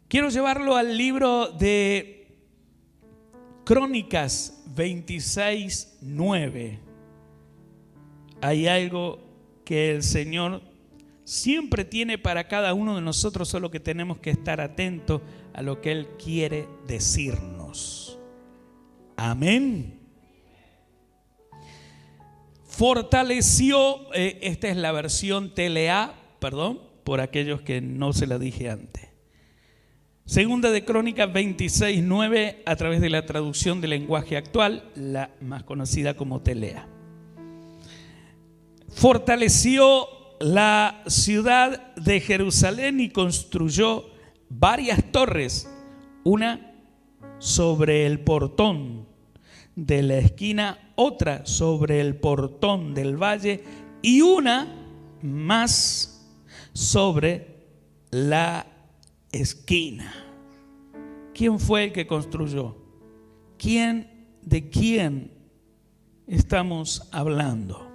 Quiero llevarlo al libro de Crónicas 26:9. Hay algo que el Señor siempre tiene para cada uno de nosotros, solo que tenemos que estar atentos a lo que Él quiere decirnos. Amén. Fortaleció, esta es la versión TLA, perdón, por aquellos que no se la dije antes. Segunda de Crónicas 26:9, a través de la traducción del lenguaje actual, la más conocida como TLA. Fortaleció la ciudad de Jerusalén y construyó varias torres, una sobre el portón de la esquina, otra sobre el portón del valle y una más sobre la esquina. ¿Quién fue el que construyó? ¿De quién estamos hablando?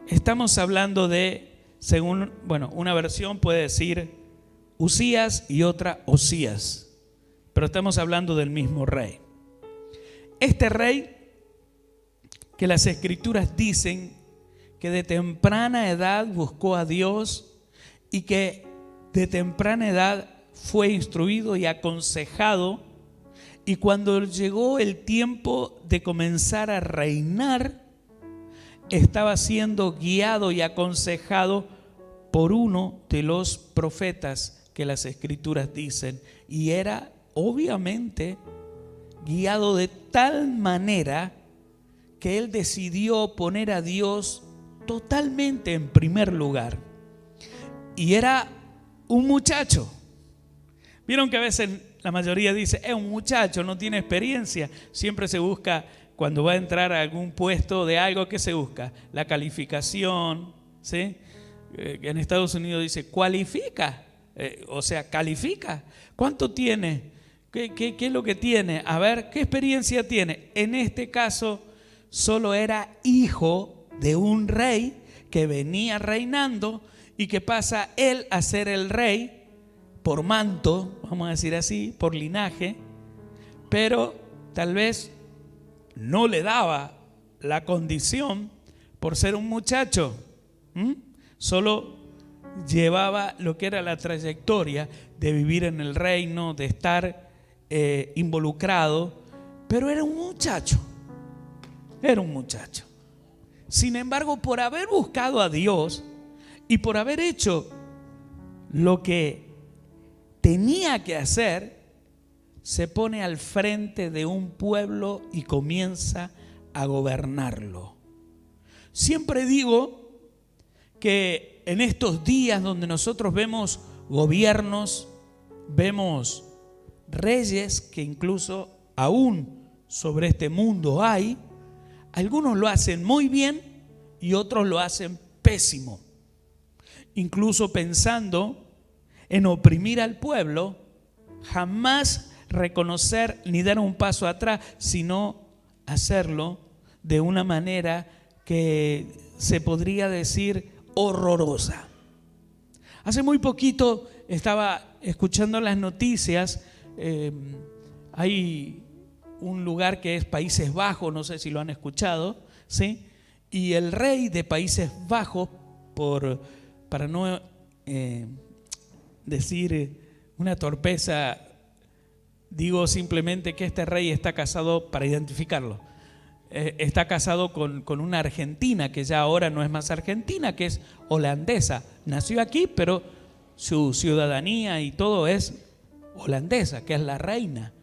Estamos hablando de, según, una versión puede decir Uzías y otra Osías, pero estamos hablando del mismo rey. Este rey que las escrituras dicen que de temprana edad buscó a Dios y que de temprana edad fue instruido y aconsejado, y cuando llegó el tiempo de comenzar a reinar, estaba siendo guiado y aconsejado por uno de los profetas que las escrituras dicen, y era obviamente guiado de tal manera que él decidió poner a Dios totalmente en primer lugar. Y era un muchacho. Vieron que a veces la mayoría dice, es un muchacho, no tiene experiencia. Siempre se busca, cuando va a entrar a algún puesto de algo, ¿qué se busca? La calificación, ¿sí? En Estados Unidos dice, cualifica, o sea, califica. ¿Cuánto tiene? ¿Qué es lo que tiene? A ver, ¿qué experiencia tiene? En este caso, solo era hijo de un rey que venía reinando y que pasa él a ser el rey por manto, vamos a decir así, por linaje, pero tal vez no le daba la condición por ser un muchacho. Solo llevaba lo que era la trayectoria de vivir en el reino, de estar involucrado, pero era un muchacho. Era un muchacho. Sin embargo, por haber buscado a Dios y por haber hecho lo que tenía que hacer, se pone al frente de un pueblo y comienza a gobernarlo. Siempre digo que en estos días donde nosotros vemos gobiernos, vemos reyes, que incluso aún sobre este mundo hay, algunos lo hacen muy bien y otros lo hacen pésimo, incluso pensando en oprimir al pueblo, jamás reconocer ni dar un paso atrás, sino hacerlo de una manera que se podría decir horrorosa. Hace muy poquito estaba escuchando las noticias, hay un lugar que es Países Bajos, no sé si lo han escuchado, ¿sí? Y el rey de Países Bajos, para no decir una torpeza, digo simplemente que este rey está casado, para identificarlo, está casado con una argentina que ya ahora no es más argentina, que es holandesa. Nació aquí, pero su ciudadanía y todo es holandesa, que es la reina.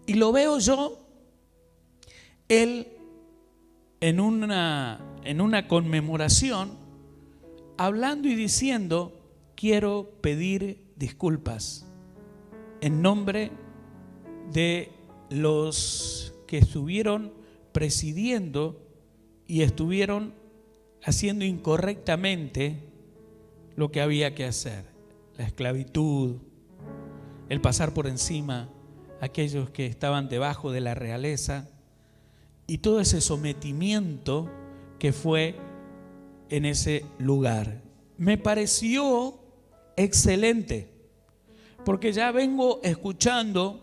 Y lo veo yo, él en una conmemoración, hablando y diciendo, quiero pedir disculpas en nombre de los que estuvieron presidiendo y estuvieron haciendo incorrectamente lo que había que hacer. La esclavitud, el pasar por encima a aquellos que estaban debajo de la realeza y todo ese sometimiento que fue en ese lugar. Me pareció excelente, porque ya vengo escuchando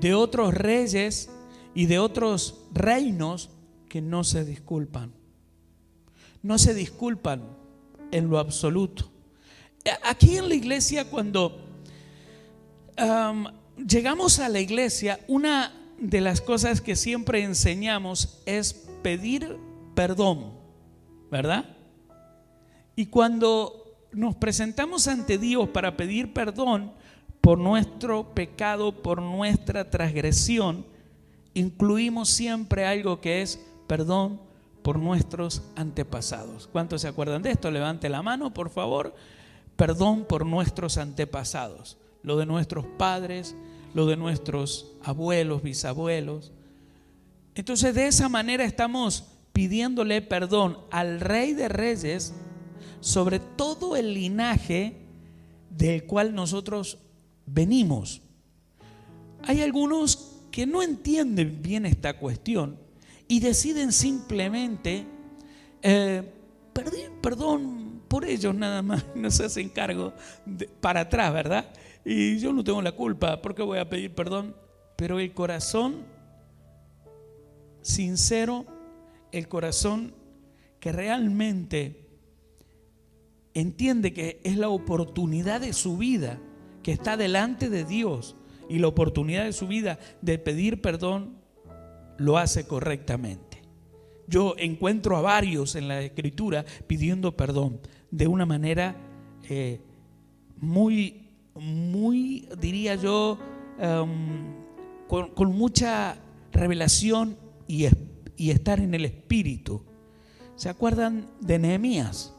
de otros reyes y de otros reinos que no se disculpan. No se disculpan en lo absoluto. Aquí en la iglesia, cuando llegamos a la iglesia, una de las cosas que siempre enseñamos es pedir perdón, ¿verdad? Y cuando nos presentamos ante Dios para pedir perdón por nuestro pecado, por nuestra transgresión, incluimos siempre algo que es perdón por nuestros antepasados. ¿Cuántos se acuerdan de esto? Levante la mano, por favor. Perdón por nuestros antepasados, lo de nuestros padres, lo de nuestros abuelos, bisabuelos. Entonces, de esa manera estamos pidiéndole perdón al Rey de Reyes sobre todo el linaje del cual nosotros venimos. Hay algunos que no entienden bien esta cuestión y deciden simplemente pedir perdón por ellos nada más, no se hacen cargo para atrás, ¿verdad? Y yo no tengo la culpa, ¿por qué voy a pedir perdón? Pero el corazón sincero, el corazón que realmente entiende que es la oportunidad de su vida, que está delante de Dios, y la oportunidad de su vida de pedir perdón, lo hace correctamente. Yo encuentro a varios en la Escritura pidiendo perdón de una manera muy, diría yo, con mucha revelación y estar en el Espíritu. ¿Se acuerdan de Nehemías?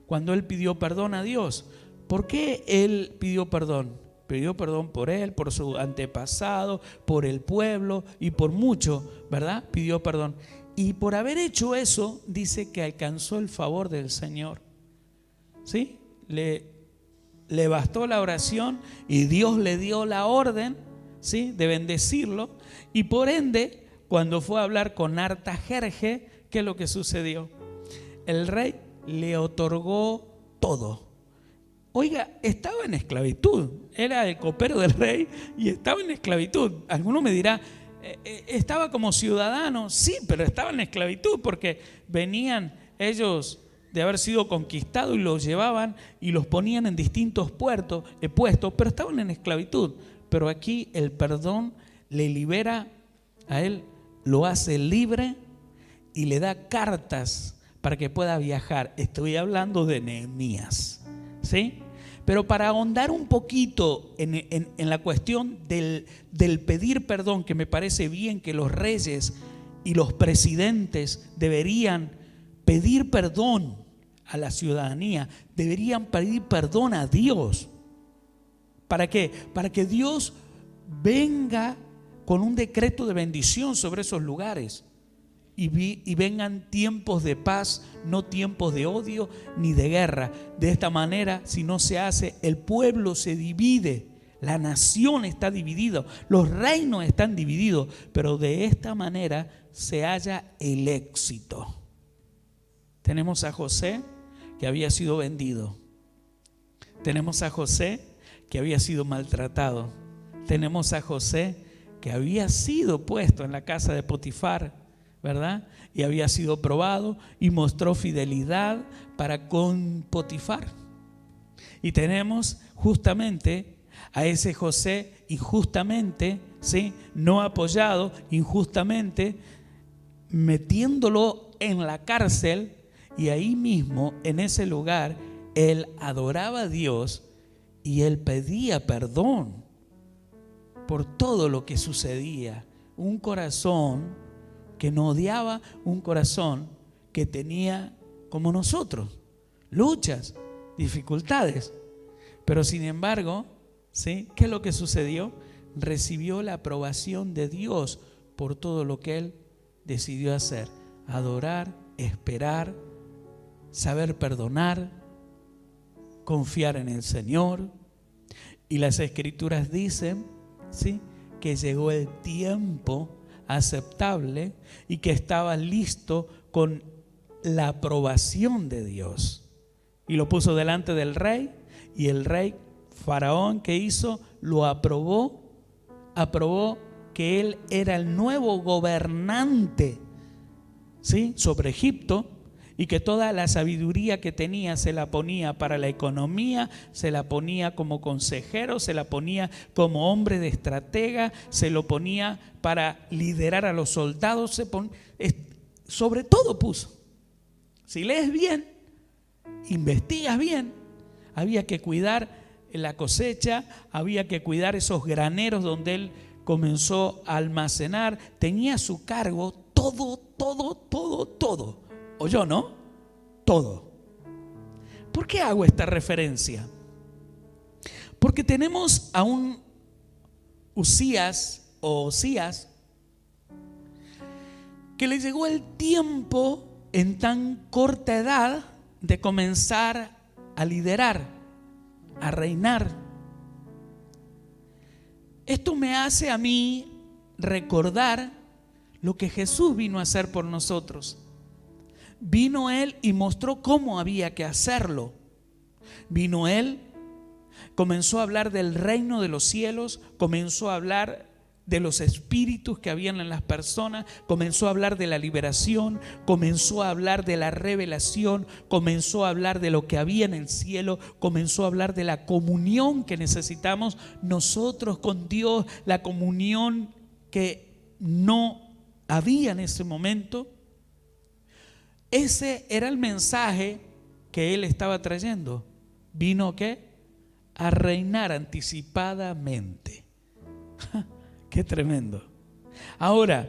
Cuando él pidió perdón a Dios. ¿Por qué él pidió perdón? Pidió perdón por él, por su antepasado, por el pueblo y por mucho, ¿verdad? Pidió perdón. Y por haber hecho eso, dice que alcanzó el favor del Señor. ¿Sí? Le bastó la oración y Dios le dio la orden, ¿sí?, de bendecirlo. Y por ende, cuando fue a hablar con Artajerje, ¿qué es lo que sucedió? El rey le otorgó todo. Oiga, estaba en esclavitud, era el copero del rey y estaba en esclavitud. Alguno me dirá, estaba como ciudadano, sí, pero estaba en esclavitud porque venían ellos de haber sido conquistados y los llevaban y los ponían en distintos puestos, pero estaban en esclavitud. Pero aquí el perdón le libera a él, lo hace libre y le da cartas para que pueda viajar. Estoy hablando de Nehemías, ¿sí? Pero para ahondar un poquito en la cuestión del pedir perdón, que me parece bien que los reyes y los presidentes deberían pedir perdón a la ciudadanía, deberían pedir perdón a Dios. ¿Para qué? Para que Dios venga con un decreto de bendición sobre esos lugares y vengan tiempos de paz, no tiempos de odio ni de guerra. De esta manera, si no se hace, el pueblo se divide, la nación está dividida, los reinos están divididos, pero de esta manera se halla el éxito. Tenemos a José, que había sido vendido. Tenemos a José, que había sido maltratado. Tenemos a José, que había sido puesto en la casa de Potifar, ¿verdad? Y había sido probado y mostró fidelidad para con Potifar. Y tenemos justamente a ese José injustamente, ¿sí?, no apoyado, injustamente, metiéndolo en la cárcel. Y ahí mismo, en ese lugar, él adoraba a Dios y él pedía perdón por todo lo que sucedía. Un corazón que no odiaba, un corazón que tenía, como nosotros, luchas, dificultades. Pero sin embargo, ¿sí?, ¿qué es lo que sucedió? Recibió la aprobación de Dios por todo lo que él decidió hacer: adorar, esperar, saber perdonar, confiar en el Señor. Y las Escrituras dicen, ¿sí?, que llegó el tiempo aceptable y que estaba listo con la aprobación de Dios. Y lo puso delante del rey y el rey Faraón, ¿qué hizo? Lo aprobó que él era el nuevo gobernante, ¿sí?, sobre Egipto, y que toda la sabiduría que tenía se la ponía para la economía, se la ponía como consejero, se la ponía como hombre de estratega, se lo ponía para liderar a los soldados, sobre todo puso. Si lees bien, investigas bien, había que cuidar la cosecha, había que cuidar esos graneros donde él comenzó a almacenar, tenía a su cargo todo. ¿Oyó, no? Todo. ¿Por qué hago esta referencia? Porque tenemos a un Osías, que le llegó el tiempo en tan corta edad de comenzar a liderar, a reinar. Esto me hace a mí recordar lo que Jesús vino a hacer por nosotros. Vino Él y mostró cómo había que hacerlo. Vino Él, comenzó a hablar del reino de los cielos, comenzó a hablar de los espíritus que habían en las personas, comenzó a hablar de la liberación, comenzó a hablar de la revelación, comenzó a hablar de lo que había en el cielo, comenzó a hablar de la comunión que necesitamos nosotros con Dios, la comunión que no había en ese momento. Ese era el mensaje que él estaba trayendo. Vino ¿qué? A reinar anticipadamente. Qué tremendo. Ahora,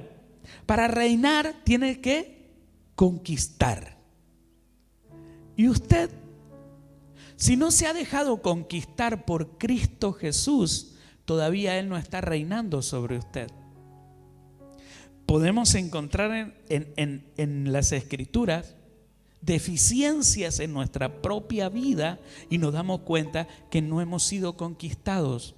para reinar tiene que conquistar. Y usted, si no se ha dejado conquistar por Cristo Jesús, todavía Él no está reinando sobre usted. Podemos encontrar en las Escrituras deficiencias en nuestra propia vida y nos damos cuenta que no hemos sido conquistados.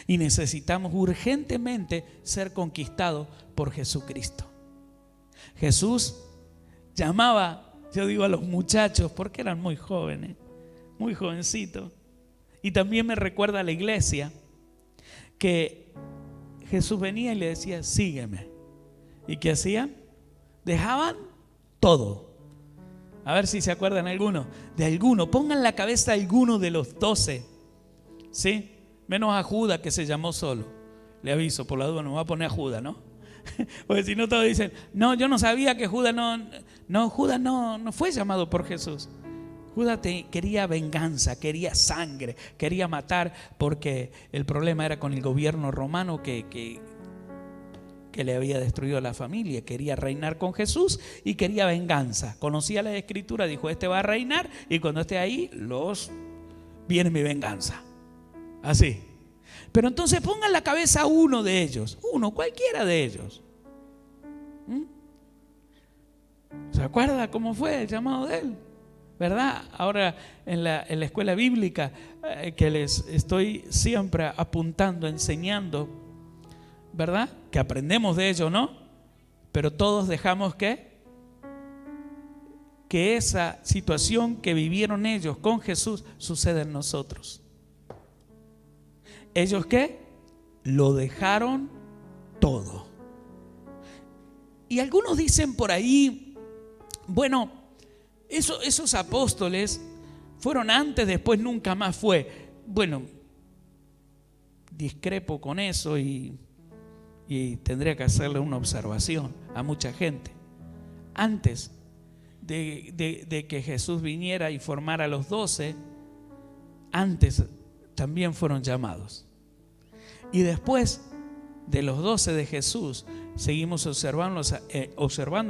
Y necesitamos urgentemente ser conquistados por Jesucristo. Jesús llamaba, yo digo, a los muchachos, porque eran muy jóvenes, muy jovencitos. Y también me recuerda a la iglesia que Jesús venía y le decía, sígueme. ¿Y qué hacían? Dejaban todo. A ver si se acuerdan de alguno. Pongan la cabeza a alguno de los 12, ¿sí? Menos a Judas, que se llamó solo. Le aviso, por la duda no va a poner a Judas, ¿no? Porque si no todos dicen, no, yo no sabía que Judas Judas no fue llamado por Jesús. Judas quería venganza, quería sangre, quería matar, porque el problema era con el gobierno romano que le había destruido la familia. Quería reinar con Jesús y quería venganza. Conocía la Escritura, dijo, este va a reinar y cuando esté ahí, viene mi venganza. Así. Pero entonces pongan la cabeza a uno de ellos, cualquiera de ellos. ¿Se acuerda cómo fue el llamado de él? ¿Verdad? Ahora en la escuela bíblica que les estoy siempre apuntando, enseñando, ¿verdad? Que aprendemos de ello, ¿no? Pero todos dejamos que esa situación que vivieron ellos con Jesús suceda en nosotros. ¿Ellos qué? Lo dejaron todo. Y algunos dicen por ahí, bueno, esos apóstoles fueron antes, después nunca más fue. Bueno, discrepo con eso y tendría que hacerle una observación a mucha gente. Antes de que Jesús viniera y formara a los 12, antes también fueron llamados. Y después de los 12 de Jesús, seguimos observando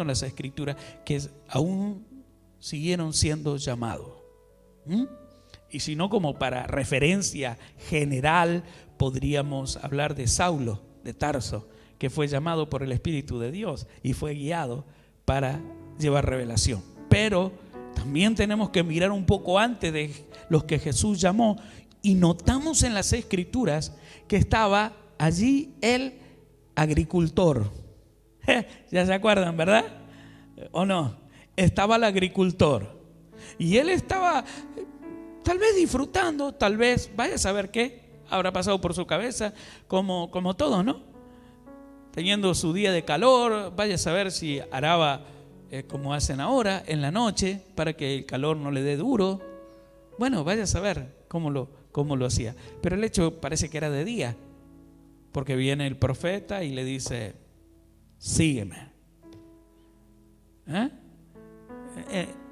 en las Escrituras que aún siguieron siendo llamados. Y si no, como para referencia general, podríamos hablar de Saulo de Tarso, que fue llamado por el Espíritu de Dios y fue guiado para llevar revelación. Pero también tenemos que mirar un poco antes de los que Jesús llamó. Y notamos en las Escrituras que estaba allí el agricultor. Ya se acuerdan, ¿verdad? ¿O no? Estaba el agricultor. Y él estaba tal vez disfrutando, tal vez, vaya a saber qué habrá pasado por su cabeza, como todos, ¿no? Teniendo su día de calor, vaya a saber si araba como hacen ahora, en la noche, para que el calor no le dé duro. Bueno, vaya a saber cómo lo hacía. Pero el hecho parece que era de día, porque viene el profeta y le dice, sígueme.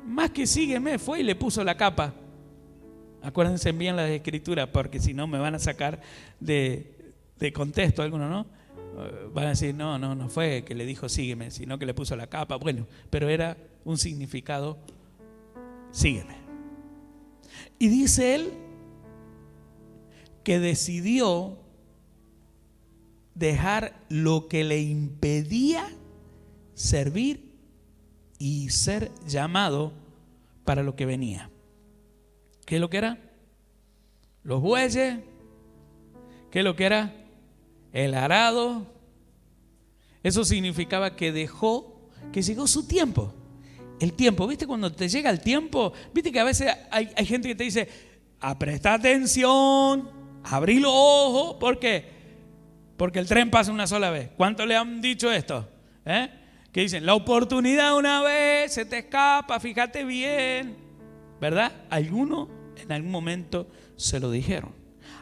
Más que sígueme, fue y le puso la capa. Acuérdense bien las escrituras, porque si no me van a sacar de contexto alguno, ¿no? Van a decir, no fue que le dijo sígueme, sino que le puso la capa. Bueno, pero era un significado, sígueme. Y dice él que decidió dejar lo que le impedía servir y ser llamado para lo que venía. ¿Qué es lo que era? Los bueyes. ¿Qué es lo que era? El arado. Eso significaba que que llegó su tiempo. El tiempo, ¿viste? Cuando te llega el tiempo, ¿viste que a veces hay gente que te dice, presta atención, abrí los ojos? ¿Por qué? Porque el tren pasa una sola vez. ¿Cuánto le han dicho esto? Que dicen, la oportunidad una vez se te escapa, fíjate bien, ¿verdad? Algunos en algún momento se lo dijeron.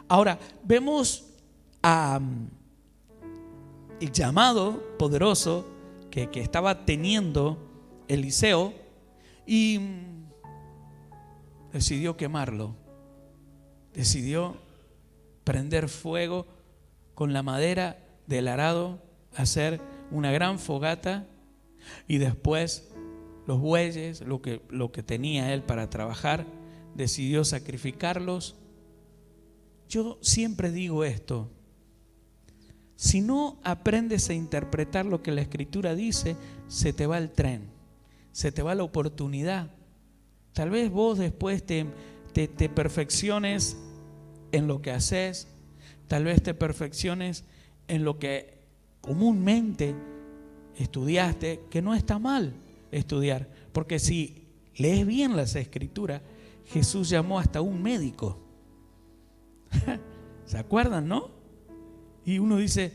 Ahora, vemos el llamado poderoso que estaba teniendo Eliseo y decidió quemarlo. Decidió prender fuego con la madera del arado, hacer una gran fogata y después los bueyes, lo que tenía él para trabajar, decidió sacrificarlos. Yo siempre digo esto: si no aprendes a interpretar lo que la Escritura dice, se te va el tren, se te va la oportunidad. Tal vez vos después te perfecciones en lo que haces, tal vez te perfecciones en lo que comúnmente estudiaste, que no está mal estudiar, porque si lees bien las Escrituras, Jesús llamó hasta un médico. ¿Se acuerdan, no? Y uno dice,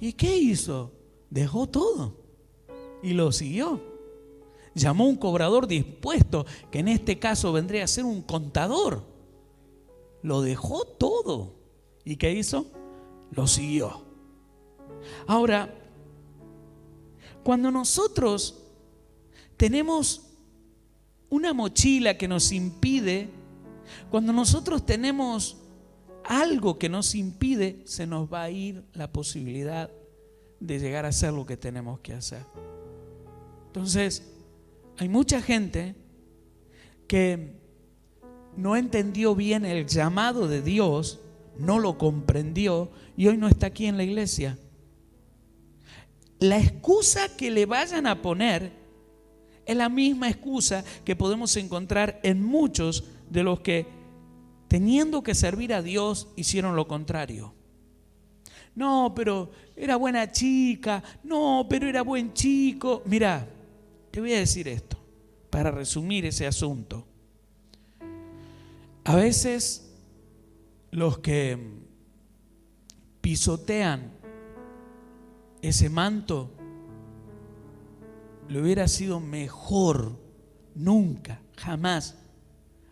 ¿y qué hizo? Dejó todo y lo siguió. Llamó a un cobrador dispuesto, que en este caso vendría a ser un contador. Lo dejó todo. ¿Y qué hizo? Lo siguió. Ahora, cuando nosotros tenemos una mochila que nos impide, cuando nosotros tenemos algo que nos impide, se nos va a ir la posibilidad de llegar a hacer lo que tenemos que hacer. Entonces, hay mucha gente que no entendió bien el llamado de Dios, no lo comprendió y hoy no está aquí en la iglesia. La excusa que le vayan a poner es la misma excusa que podemos encontrar en muchos de los que, teniendo que servir a Dios, hicieron lo contrario. No, pero era buena chica. No, pero era buen chico. Mira, te voy a decir esto para resumir ese asunto. A veces los que pisotean ese manto, le hubiera sido mejor nunca, jamás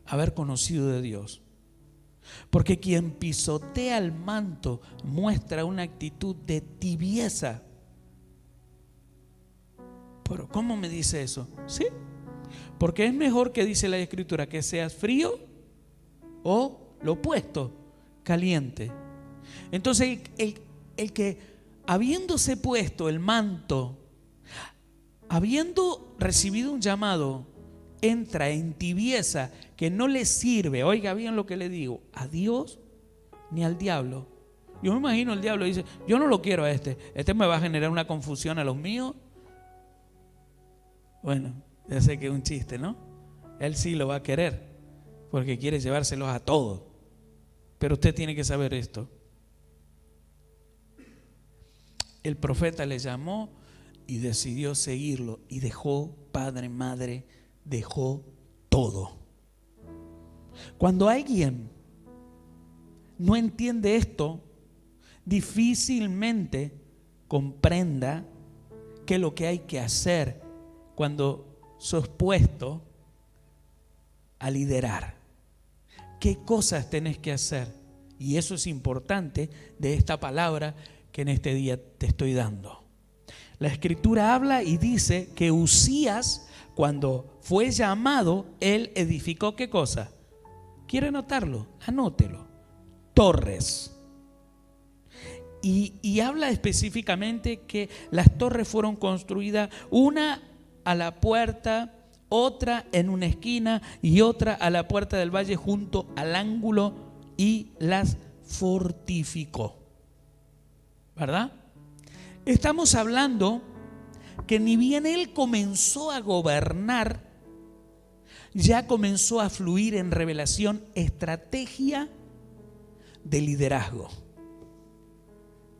haber conocido de Dios. Porque quien pisotea el manto muestra una actitud de tibieza. Pero ¿cómo me dice eso? ¿Sí? Porque es mejor, que dice la Escritura, que seas frío o lo opuesto, caliente. Entonces el que, habiéndose puesto el manto, habiendo recibido un llamado, entra en tibieza que no le sirve, oiga bien lo que le digo, a Dios ni al diablo. Yo me imagino el diablo dice, yo no lo quiero a este me va a generar una confusión a los míos. Bueno, ya sé que es un chiste, ¿no? Él sí lo va a querer, porque quiere llevárselos a todos. Pero usted tiene que saber esto. El profeta le llamó y decidió seguirlo, y dejó padre, madre, dejó todo. Cuando alguien no entiende esto, difícilmente comprenda qué es lo que hay que hacer cuando sos puesto a liderar. ¿Qué cosas tenés que hacer? Y eso es importante de esta palabra que en este día te estoy dando. La Escritura habla y dice que Uzías, cuando fue llamado, él edificó ¿qué cosa? ¿Quiere anotarlo? Anótelo. Torres. Y habla específicamente que las torres fueron construidas, una a la puerta, otra en una esquina y otra a la puerta del valle junto al ángulo, y las fortificó. ¿Verdad? Estamos hablando que ni bien él comenzó a gobernar, ya comenzó a fluir en revelación, estrategia de liderazgo.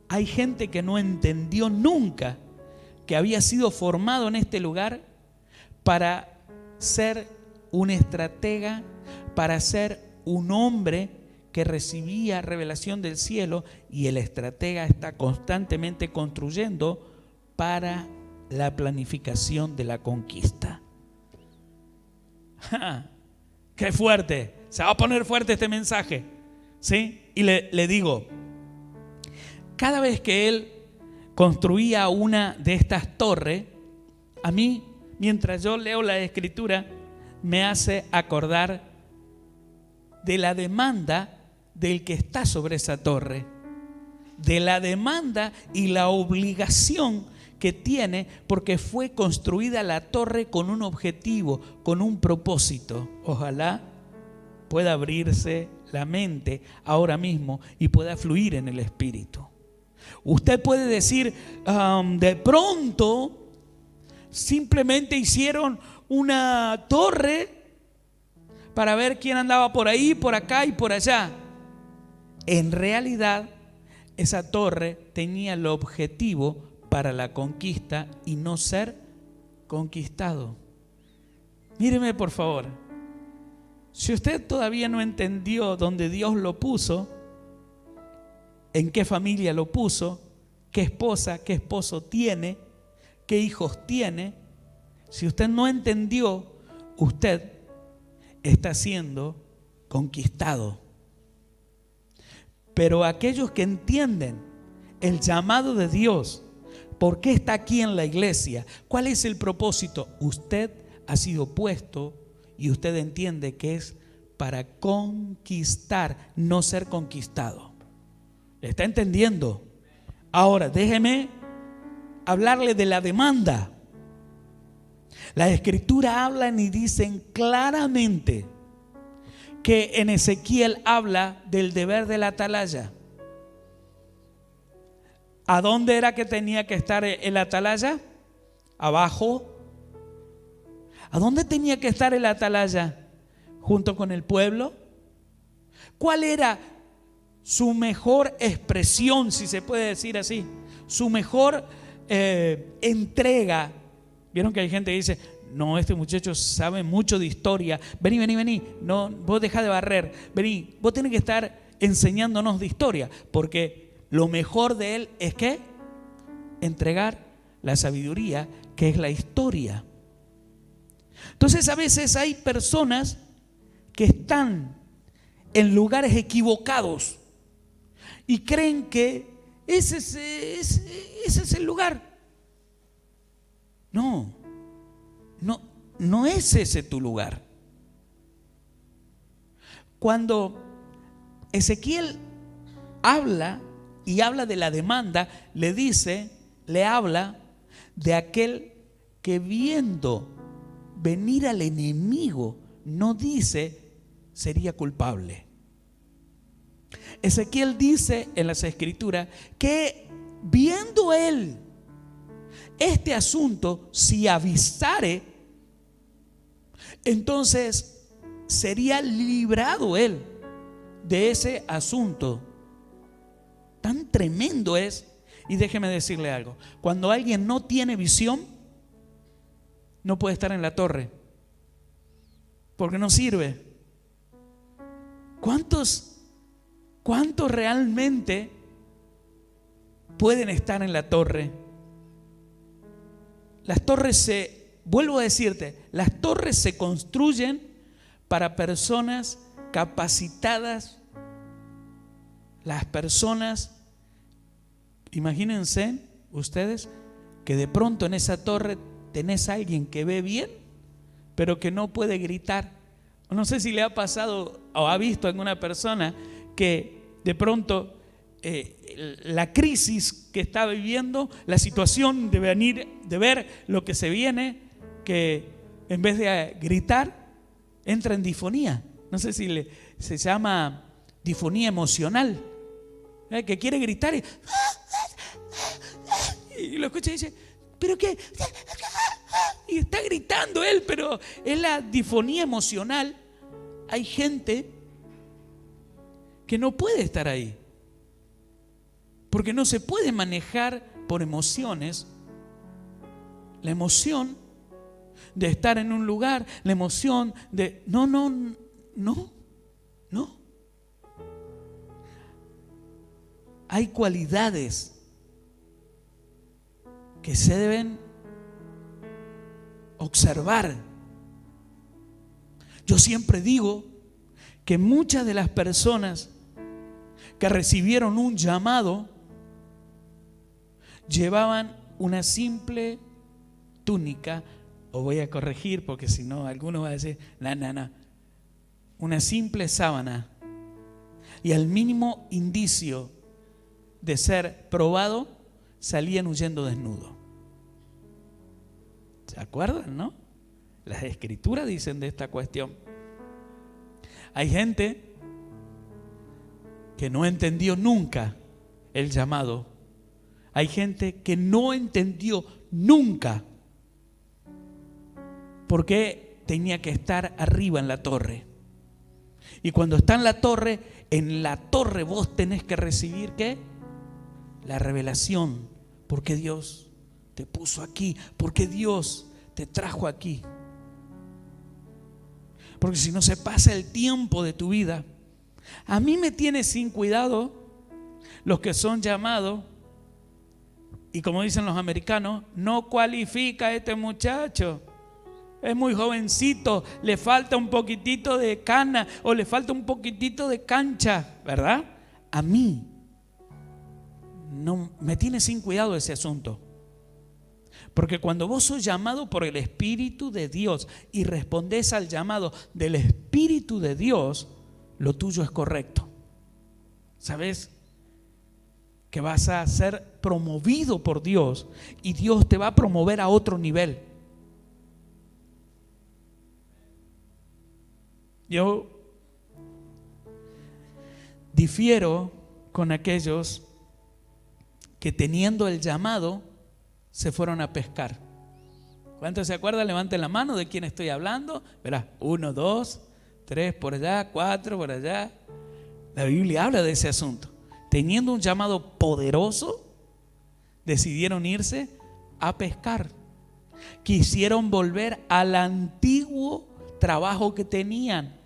Hay gente que no entendió nunca que había sido formado en este lugar para ser un estratega, para ser un hombre que recibía revelación del cielo, y el estratega está constantemente construyendo para la planificación de la conquista. ¡Ja! ¡Qué fuerte! Se va a poner fuerte este mensaje, ¿sí? Y le digo, cada vez que él construía una de estas torres, a mí, mientras yo leo la Escritura, me hace acordar de la demanda del que está sobre esa torre, de la demanda y la obligación que tiene, porque fue construida la torre con un objetivo, con un propósito. Ojalá pueda abrirse la mente ahora mismo y pueda fluir en el Espíritu. Usted puede decir, de pronto simplemente hicieron una torre para ver quién andaba por ahí, por acá y por allá. En realidad, esa torre tenía el objetivo para la conquista y no ser conquistado. Míreme por favor, si usted todavía no entendió dónde Dios lo puso, en qué familia lo puso, qué esposa, qué esposo tiene, qué hijos tiene, si usted no entendió, usted está siendo conquistado. Pero aquellos que entienden el llamado de Dios, ¿por qué está aquí en la iglesia? ¿Cuál es el propósito? Usted ha sido puesto y usted entiende que es para conquistar, no ser conquistado. ¿Está entendiendo? Ahora, déjeme hablarle de la demanda. La Escritura hablan y dicen claramente que en Ezequiel habla del deber de la atalaya. ¿A dónde era que tenía que estar el atalaya? Abajo. ¿A dónde tenía que estar el atalaya? Junto con el pueblo. ¿Cuál era su mejor expresión, si se puede decir así? Su mejor entrega. Vieron que hay gente que dice, no, este muchacho sabe mucho de historia. Vení. No, vos dejá de barrer. Vení, vos tenés que estar enseñándonos de historia. Porque lo mejor de él es ¿qué? Entregar la sabiduría, que es la historia. Entonces a veces hay personas que están en lugares equivocados y creen que ese es el lugar. No es ese tu lugar. Cuando Ezequiel habla y habla de la demanda, le habla de aquel que viendo venir al enemigo, no dice sería culpable. Ezequiel dice en las Escrituras que viendo él este asunto, si avisare, entonces sería librado él de ese asunto. Tan tremendo es. Y déjeme decirle algo, cuando alguien no tiene visión, no puede estar en la torre, porque no sirve. ¿Cuántos realmente pueden estar en la torre? Las torres vuelvo a decirte, las torres se construyen para personas capacitadas. Las personas, imagínense ustedes que de pronto en esa torre tenés a alguien que ve bien, pero que no puede gritar. No sé si le ha pasado o ha visto a alguna persona que de pronto la crisis que está viviendo, la situación de ver lo que se viene, que en vez de gritar, entra en disfonía. No sé si se llama disfonía emocional, que quiere gritar y lo escucha y dice, ¿pero qué? Y está gritando él, pero es la disfonía emocional. Hay gente que no puede estar ahí, porque no se puede manejar por emociones. La emoción de estar en un lugar, la emoción de... No. Hay cualidades que se deben observar. Yo siempre digo que muchas de las personas que recibieron un llamado llevaban una simple túnica, o voy a corregir porque si no alguno va a decir, no, una simple sábana, y al mínimo indicio de ser probado salían huyendo desnudos. ¿Se acuerdan, no? Las escrituras dicen de esta cuestión. Hay gente que no entendió nunca el llamado. Hay gente que no entendió nunca por qué tenía que estar arriba en la torre. Y cuando está en la torre vos tenés que recibir ¿qué? La revelación. Porque Dios te puso aquí, porque Dios te trajo aquí. Porque si no se pasa el tiempo de tu vida. A mí me tiene sin cuidado los que son llamados, y como dicen los americanos, no cualifica a este muchacho, es muy jovencito, le falta un poquitito de cana o le falta un poquitito de cancha, ¿verdad? A mí no me tiene sin cuidado ese asunto. Porque cuando vos sos llamado por el Espíritu de Dios y respondés al llamado del Espíritu de Dios, lo tuyo es correcto. ¿Sabes? Que vas a ser promovido por Dios y Dios te va a promover a otro nivel. Yo difiero con aquellos que teniendo el llamado se fueron a pescar. ¿Cuántos se acuerdan? Levanten la mano de quién estoy hablando. Verás, 1, 2, 3 por allá, 4 por allá. La Biblia habla de ese asunto. Teniendo un llamado poderoso, decidieron irse a pescar. Quisieron volver al antiguo trabajo que tenían.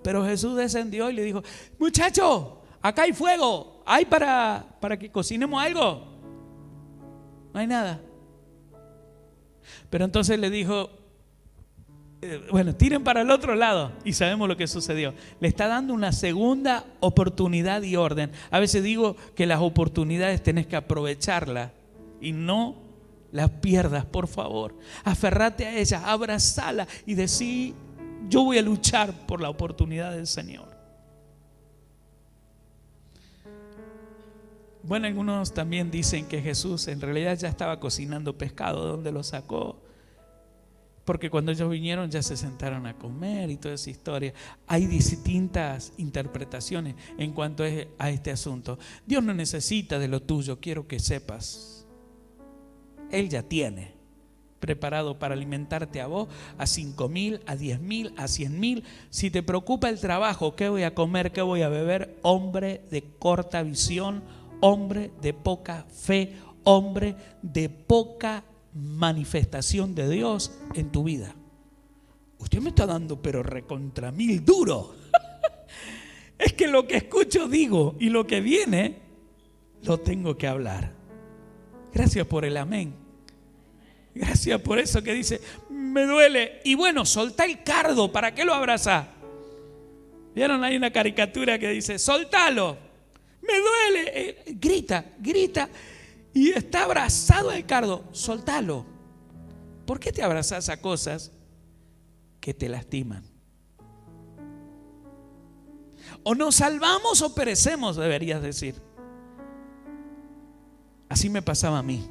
Pero Jesús descendió y le dijo: muchacho, acá hay fuego, hay para que cocinemos algo. No hay nada. Pero entonces le dijo: bueno, tiren para el otro lado. Y sabemos lo que sucedió. Le está dando una segunda oportunidad y orden. A veces digo que las oportunidades tenés que aprovecharlas y no las pierdas, por favor. Aferrate a ellas, abrazala y decí: yo voy a luchar por la oportunidad del Señor. Bueno, algunos también dicen que Jesús en realidad ya estaba cocinando pescado. ¿De dónde lo sacó? Porque cuando ellos vinieron ya se sentaron a comer y toda esa historia. Hay distintas interpretaciones en cuanto a este asunto. Dios no necesita de lo tuyo, quiero que sepas. Él ya tiene preparado para alimentarte a vos, a 5,000, a 10,000, a 100,000. Si te preocupa el trabajo, ¿qué voy a comer? ¿Qué voy a beber? Hombre de corta visión, hombre de poca fe, hombre de poca manifestación de Dios en tu vida. usted me está dando pero recontra mil duro. Es que lo que escucho digo y lo que viene lo tengo que hablar. Gracias por el amén. Gracias por eso que dice, me duele. Y bueno, soltá el cardo, ¿para qué lo abrazás? ¿Vieron? Hay una caricatura que dice, soltalo, me duele. Grita, grita y está abrazado el cardo, soltalo. ¿Por qué te abrazás a cosas que te lastiman? O nos salvamos o perecemos, deberías decir. Así me pasaba a mí.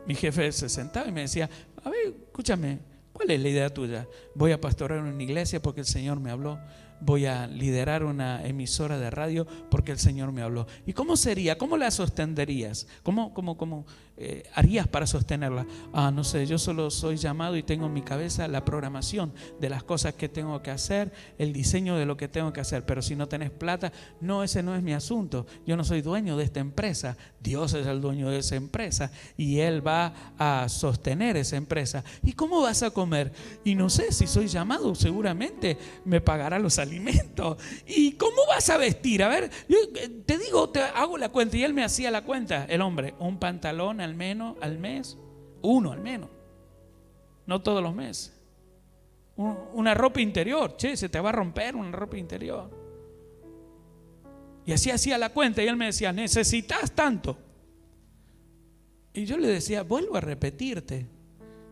Mi jefe se sentaba y me decía, a ver, escúchame, ¿cuál es la idea tuya? Voy a pastorear una iglesia porque el Señor me habló. Voy a liderar una emisora de radio porque el Señor me habló. ¿Y cómo sería? ¿Cómo la sostendrías? ¿Cómo harías para sostenerla? No sé, yo solo soy llamado y tengo en mi cabeza la programación de las cosas que tengo que hacer, el diseño de lo que tengo que hacer. Pero si no tenés plata, no, ese no es mi asunto. Yo no soy dueño de esta empresa. Dios es el dueño de esa empresa y Él va a sostener esa empresa. ¿Y cómo vas a comer? Y no sé, si soy llamado, seguramente me pagará los alimentos. ¿Y cómo vas a vestir? A ver, yo te digo, te hago la cuenta. Y él me hacía la cuenta, el hombre, un pantalón al menos al mes, uno al menos, no todos los meses. Una ropa interior, che, se te va a romper una ropa interior. Y así hacía la cuenta y él me decía, necesitas tanto. Y yo le decía, vuelvo a repetirte,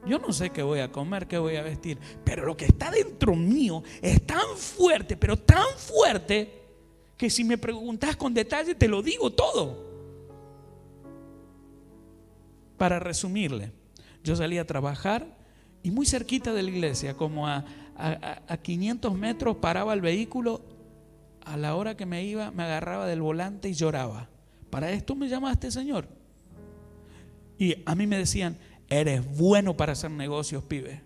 yo no sé qué voy a comer, qué voy a vestir, pero lo que está dentro mío es tan fuerte, pero tan fuerte, que si me preguntas con detalle te lo digo todo. Para resumirle, yo salía a trabajar y muy cerquita de la iglesia, como a 500 metros, paraba el vehículo. A la hora que me iba, me agarraba del volante y lloraba. ¿Para esto me llamaste, Señor? Y a mí me decían, eres bueno para hacer negocios, pibe.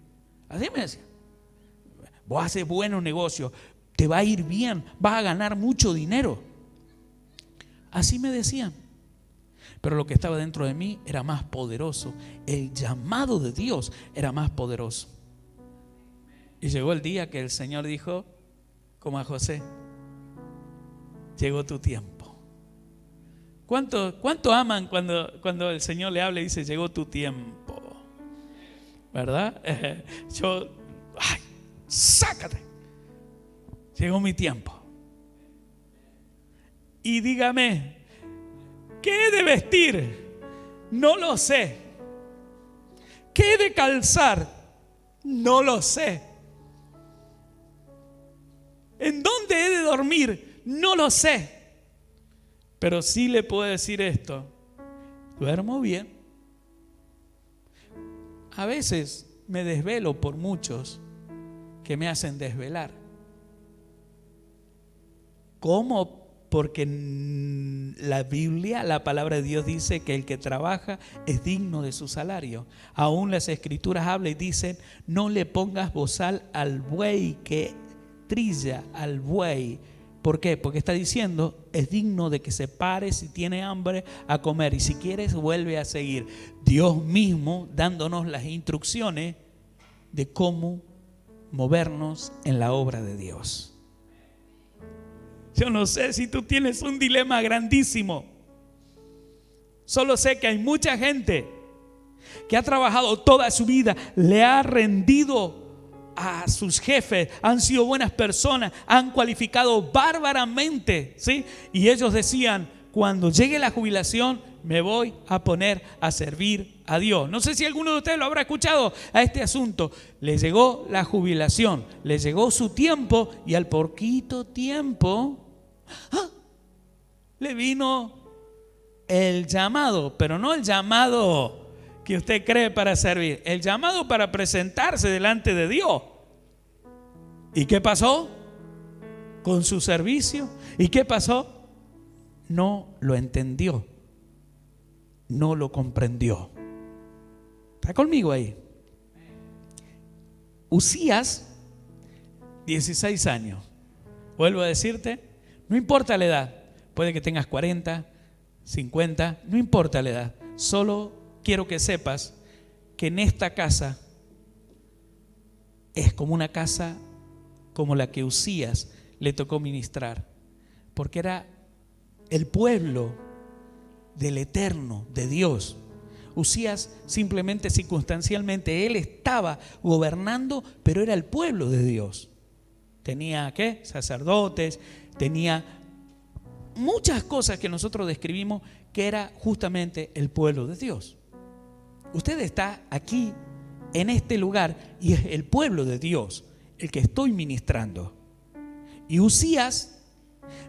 Así me decían. Vos haces buenos negocios, te va a ir bien, vas a ganar mucho dinero. Así me decían. Pero lo que estaba dentro de mí era más poderoso. El llamado de Dios era más poderoso. Y llegó el día que el Señor dijo, como a José, llegó tu tiempo. ¿Cuánto aman cuando el Señor le habla y dice, llegó tu tiempo? ¿Verdad? Sácate. Llegó mi tiempo. Y dígame, ¿qué he de vestir? No lo sé. ¿Qué he de calzar? No lo sé. ¿En dónde he de dormir? No lo sé. Pero sí le puedo decir esto: duermo bien. A veces me desvelo por muchos que me hacen desvelar. ¿Cómo? Porque la Biblia, la palabra de Dios dice que el que trabaja es digno de su salario. Aún las escrituras hablan y dicen, no le pongas bozal al buey que trilla al buey. ¿Por qué? Porque está diciendo, es digno de que se pare si tiene hambre a comer y si quieres vuelve a seguir. Dios mismo dándonos las instrucciones de cómo movernos en la obra de Dios. Yo no sé si tú tienes un dilema grandísimo. Solo sé que hay mucha gente que ha trabajado toda su vida, le ha rendido a sus jefes, han sido buenas personas, han cualificado bárbaramente, ¿sí? Y ellos decían, cuando llegue la jubilación me voy a poner a servir a Dios. No sé si alguno de ustedes lo habrá escuchado a este asunto. Le llegó la jubilación, le llegó su tiempo y al poquito tiempo le vino el llamado, pero no el llamado que usted cree para servir, el llamado para presentarse delante de Dios. ¿Y qué pasó con su servicio? ¿Y qué pasó? No lo entendió, no lo comprendió. ¿Está conmigo ahí? Usías, 16 años. Vuelvo a decirte, no importa la edad, puede que tengas 40, 50, no importa la edad. Solo quiero que sepas que en esta casa es como una casa como la que Usías le tocó ministrar, porque era el pueblo del Eterno, de Dios. Usías simplemente, circunstancialmente, él estaba gobernando, pero era el pueblo de Dios. Tenía ¿qué? Sacerdotes, tenía muchas cosas que nosotros describimos que era justamente el pueblo de Dios. Usted está aquí en este lugar y es el pueblo de Dios el que estoy ministrando. Y Usías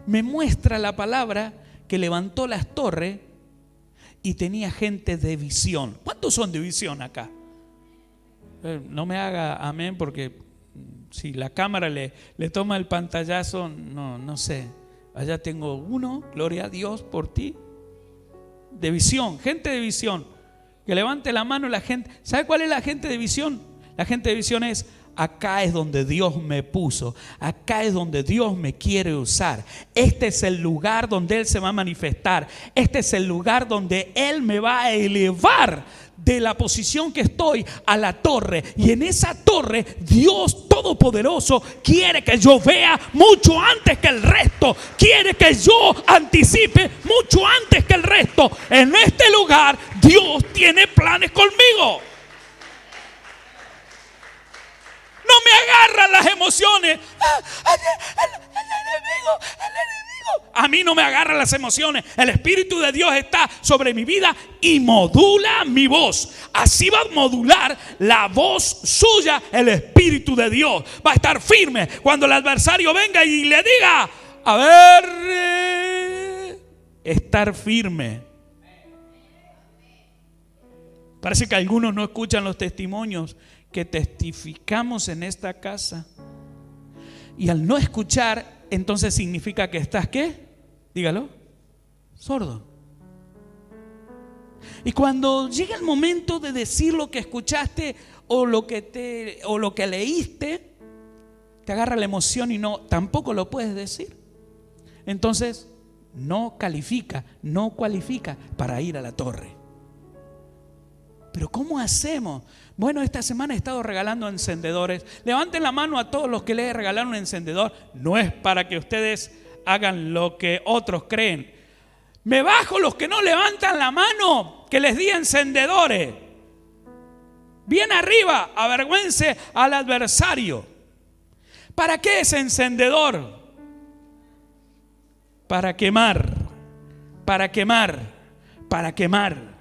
me muestra la palabra que levantó las torres y tenía gente de visión. ¿Cuántos son de visión acá? No me haga amén, porque si la cámara le toma el pantallazo, no sé. Allá tengo uno, gloria a Dios por ti. De visión, gente de visión. Que levante la mano la gente. ¿Sabe cuál es la gente de visión? La gente de visión es: acá es donde Dios me puso, acá es donde Dios me quiere usar. Este es el lugar donde Él se va a manifestar. Este es el lugar donde Él me va a elevar de la posición que estoy a la torre. Y en esa torre Dios Todopoderoso quiere que yo vea mucho antes que el resto. Quiere que yo anticipe mucho antes que el resto. En este lugar Dios tiene planes conmigo. No me agarran las emociones. El enemigo. A mí no me agarran las emociones. El Espíritu de Dios está sobre mi vida y modula mi voz. Así va a modular la voz suya el Espíritu de Dios. Va a estar firme cuando el adversario venga y le diga: a ver, estar firme. Parece que algunos no escuchan los testimonios que testificamos en esta casa. Y al no escuchar, entonces significa que estás ¿qué? Dígalo, sordo. Y cuando llega el momento de decir lo que escuchaste o lo que leíste, te agarra la emoción y tampoco lo puedes decir. Entonces no cualifica para ir a la torre. Pero ¿cómo hacemos? Bueno, esta semana he estado regalando encendedores. Levanten la mano a todos los que les regalaron un encendedor. No es para que ustedes hagan lo que otros creen. Me bajo los que no levantan la mano, que les di encendedores. Bien arriba, avergüence al adversario. ¿Para qué es encendedor? Para quemar, para quemar, para quemar.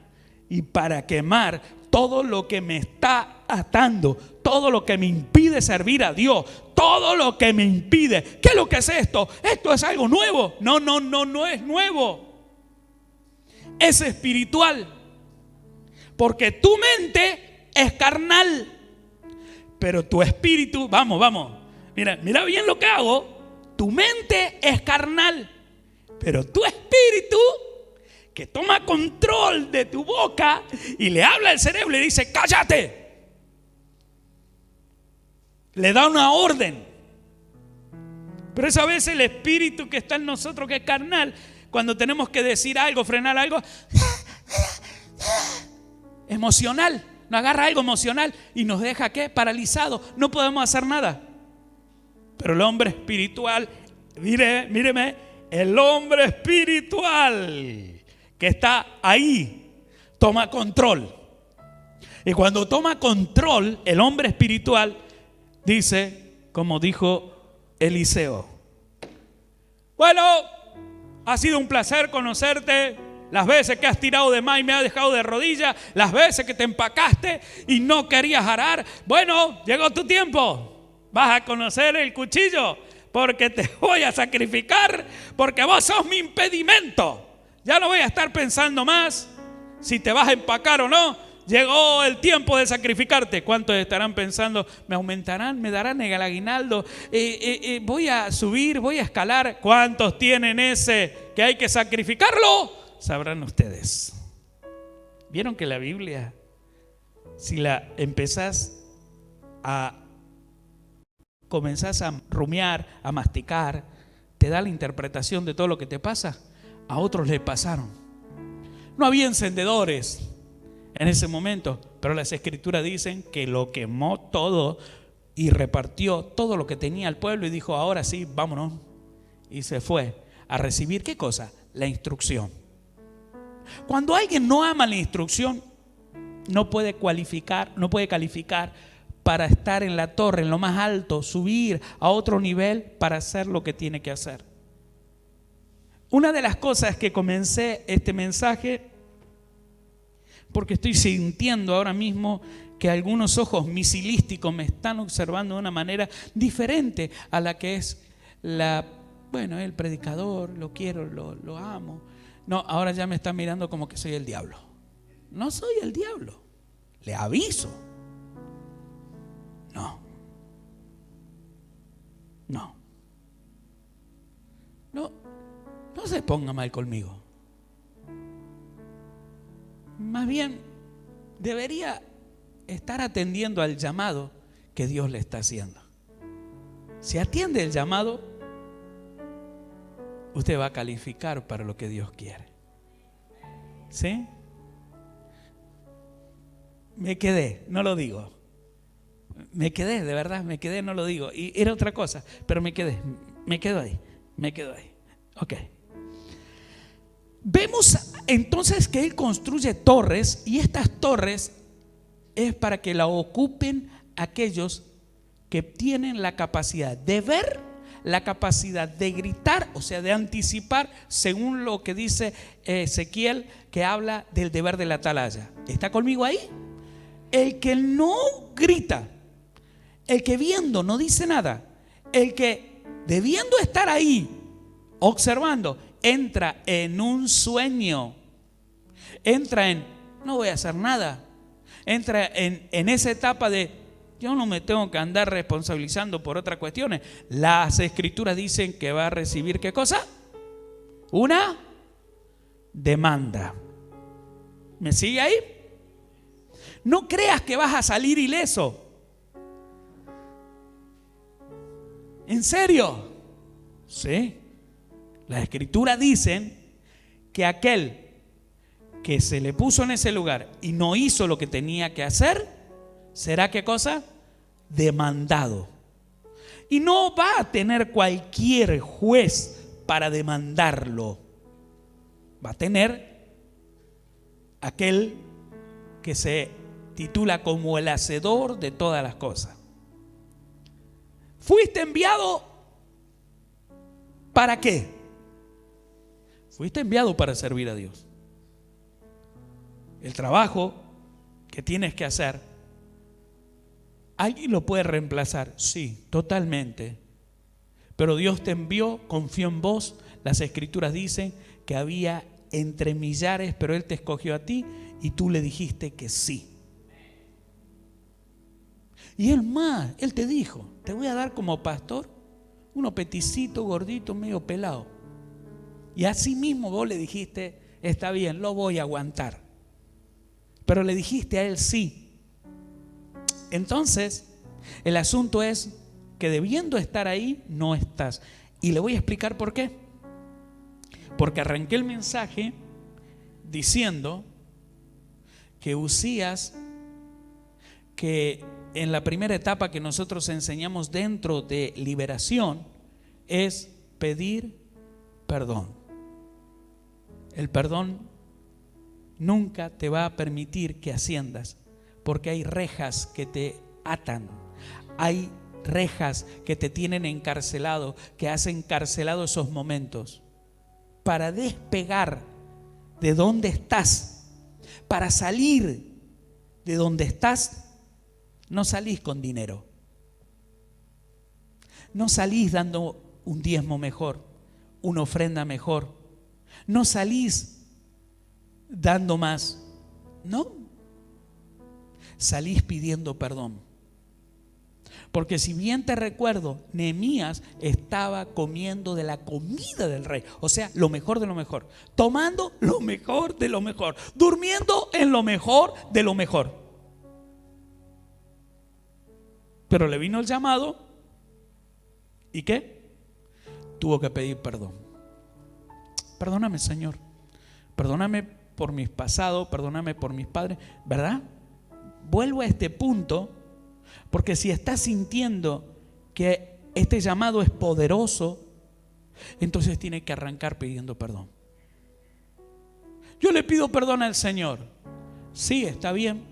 Y para quemar todo lo que me está atando, todo lo que me impide servir a Dios, todo lo que me impide. ¿Qué es lo que es esto? ¿Esto es algo nuevo? No es nuevo. Es espiritual. Porque tu mente es carnal, pero tu espíritu, vamos. Mira bien lo que hago. Tu mente es carnal, pero tu espíritu, que toma control de tu boca y le habla al cerebro y le dice: cállate. Le da una orden. Pero esa vez el espíritu que está en nosotros, que es carnal, cuando tenemos que decir algo, frenar algo emocional, nos agarra algo emocional y nos deja ¿qué? Paralizado. No podemos hacer nada. Pero el hombre espiritual, míreme, el hombre espiritual que está ahí toma control. Y cuando toma control, el hombre espiritual dice, como dijo Eliseo: bueno, ha sido un placer conocerte. Las veces que has tirado de más y me has dejado de rodillas, las veces que te empacaste y no querías arar, bueno, llegó tu tiempo. Vas a conocer el cuchillo, porque te voy a sacrificar, porque vos sos mi impedimento. Ya no voy a estar pensando más si te vas a empacar o no. Llegó el tiempo de sacrificarte. ¿Cuántos estarán pensando? ¿Me aumentarán? ¿Me darán el aguinaldo? ¿Voy a subir? ¿Voy a escalar? ¿Cuántos tienen ese que hay que sacrificarlo? Sabrán ustedes. ¿Vieron que la Biblia, si la comenzás a rumiar, a masticar, te da la interpretación de todo lo que te pasa? A otros les pasaron. No había encendedores en ese momento, pero las escrituras dicen que lo quemó todo y repartió todo lo que tenía al pueblo y dijo: ahora sí, vámonos. Y se fue a recibir, ¿qué cosa? La instrucción. Cuando alguien no ama la instrucción, no puede calificar para estar en la torre, en lo más alto, subir a otro nivel para hacer lo que tiene que hacer. Una de las cosas que comencé este mensaje, porque estoy sintiendo ahora mismo que algunos ojos misilísticos me están observando de una manera diferente a la que es el predicador, lo quiero, lo amo. No, ahora ya me están mirando como que soy el diablo. No soy el diablo, le aviso. No se ponga mal conmigo. Más bien, debería estar atendiendo al llamado que Dios le está haciendo. Si atiende el llamado, usted va a calificar para lo que Dios quiere. ¿Sí? Me quedé, no lo digo. Me quedé, de verdad, no lo digo. Y era otra cosa, pero me quedo ahí. Ok. Vemos entonces que Él construye torres, y estas torres es para que la ocupen aquellos que tienen la capacidad de ver, la capacidad de gritar, o sea, de anticipar, según lo que dice Ezequiel, que habla del deber de la atalaya. ¿Está conmigo ahí? El que no grita, el que viendo no dice nada, el que debiendo estar ahí observando, entra en un sueño, entra en no voy a hacer nada, entra en esa etapa de yo no me tengo que andar responsabilizando por otras cuestiones. Las escrituras dicen que va a recibir ¿qué cosa? Una demanda. ¿Me sigue ahí? No creas que vas a salir ileso. ¿En serio? Sí. Las escrituras dicen que aquel que se le puso en ese lugar y no hizo lo que tenía que hacer, será ¿qué cosa? Demandado. Y no va a tener cualquier juez para demandarlo. Va a tener aquel que se titula como el hacedor de todas las cosas. Fuiste enviado ¿para qué? Fuiste enviado para servir a Dios. El trabajo que tienes que hacer, ¿alguien lo puede reemplazar? Sí, totalmente. Pero Dios te envió, confió en vos. Las escrituras dicen que había entre millares, pero Él te escogió a ti y tú le dijiste que sí. Y Él te dijo, te voy a dar como pastor uno peticito, gordito, medio pelado. Y así mismo vos le dijiste, está bien, lo voy a aguantar. Pero le dijiste a Él sí. Entonces, el asunto es que debiendo estar ahí, no estás. Y le voy a explicar por qué. Porque arranqué el mensaje diciendo que Uzías, que en la primera etapa que nosotros enseñamos dentro de liberación, es pedir perdón. El perdón nunca te va a permitir que asciendas, porque hay rejas que te atan, hay rejas que te tienen encarcelado, que has encarcelado esos momentos. Para despegar de donde estás, para salir de donde estás, no salís con dinero, no salís dando un diezmo mejor, una ofrenda mejor, no salís dando más, no, salís pidiendo perdón. Porque si bien te recuerdo, Nehemías estaba comiendo de la comida del rey, o sea, lo mejor de lo mejor, tomando lo mejor de lo mejor, durmiendo en lo mejor de lo mejor. Pero le vino el llamado, ¿y qué? Tuvo que pedir perdón. Perdóname, Señor, perdóname por mis pasados, perdóname por mis padres, ¿verdad? Vuelvo a este punto Porque si estás sintiendo que este llamado es poderoso, entonces tiene que arrancar pidiendo perdón. Yo le pido perdón al Señor. Sí, está bien.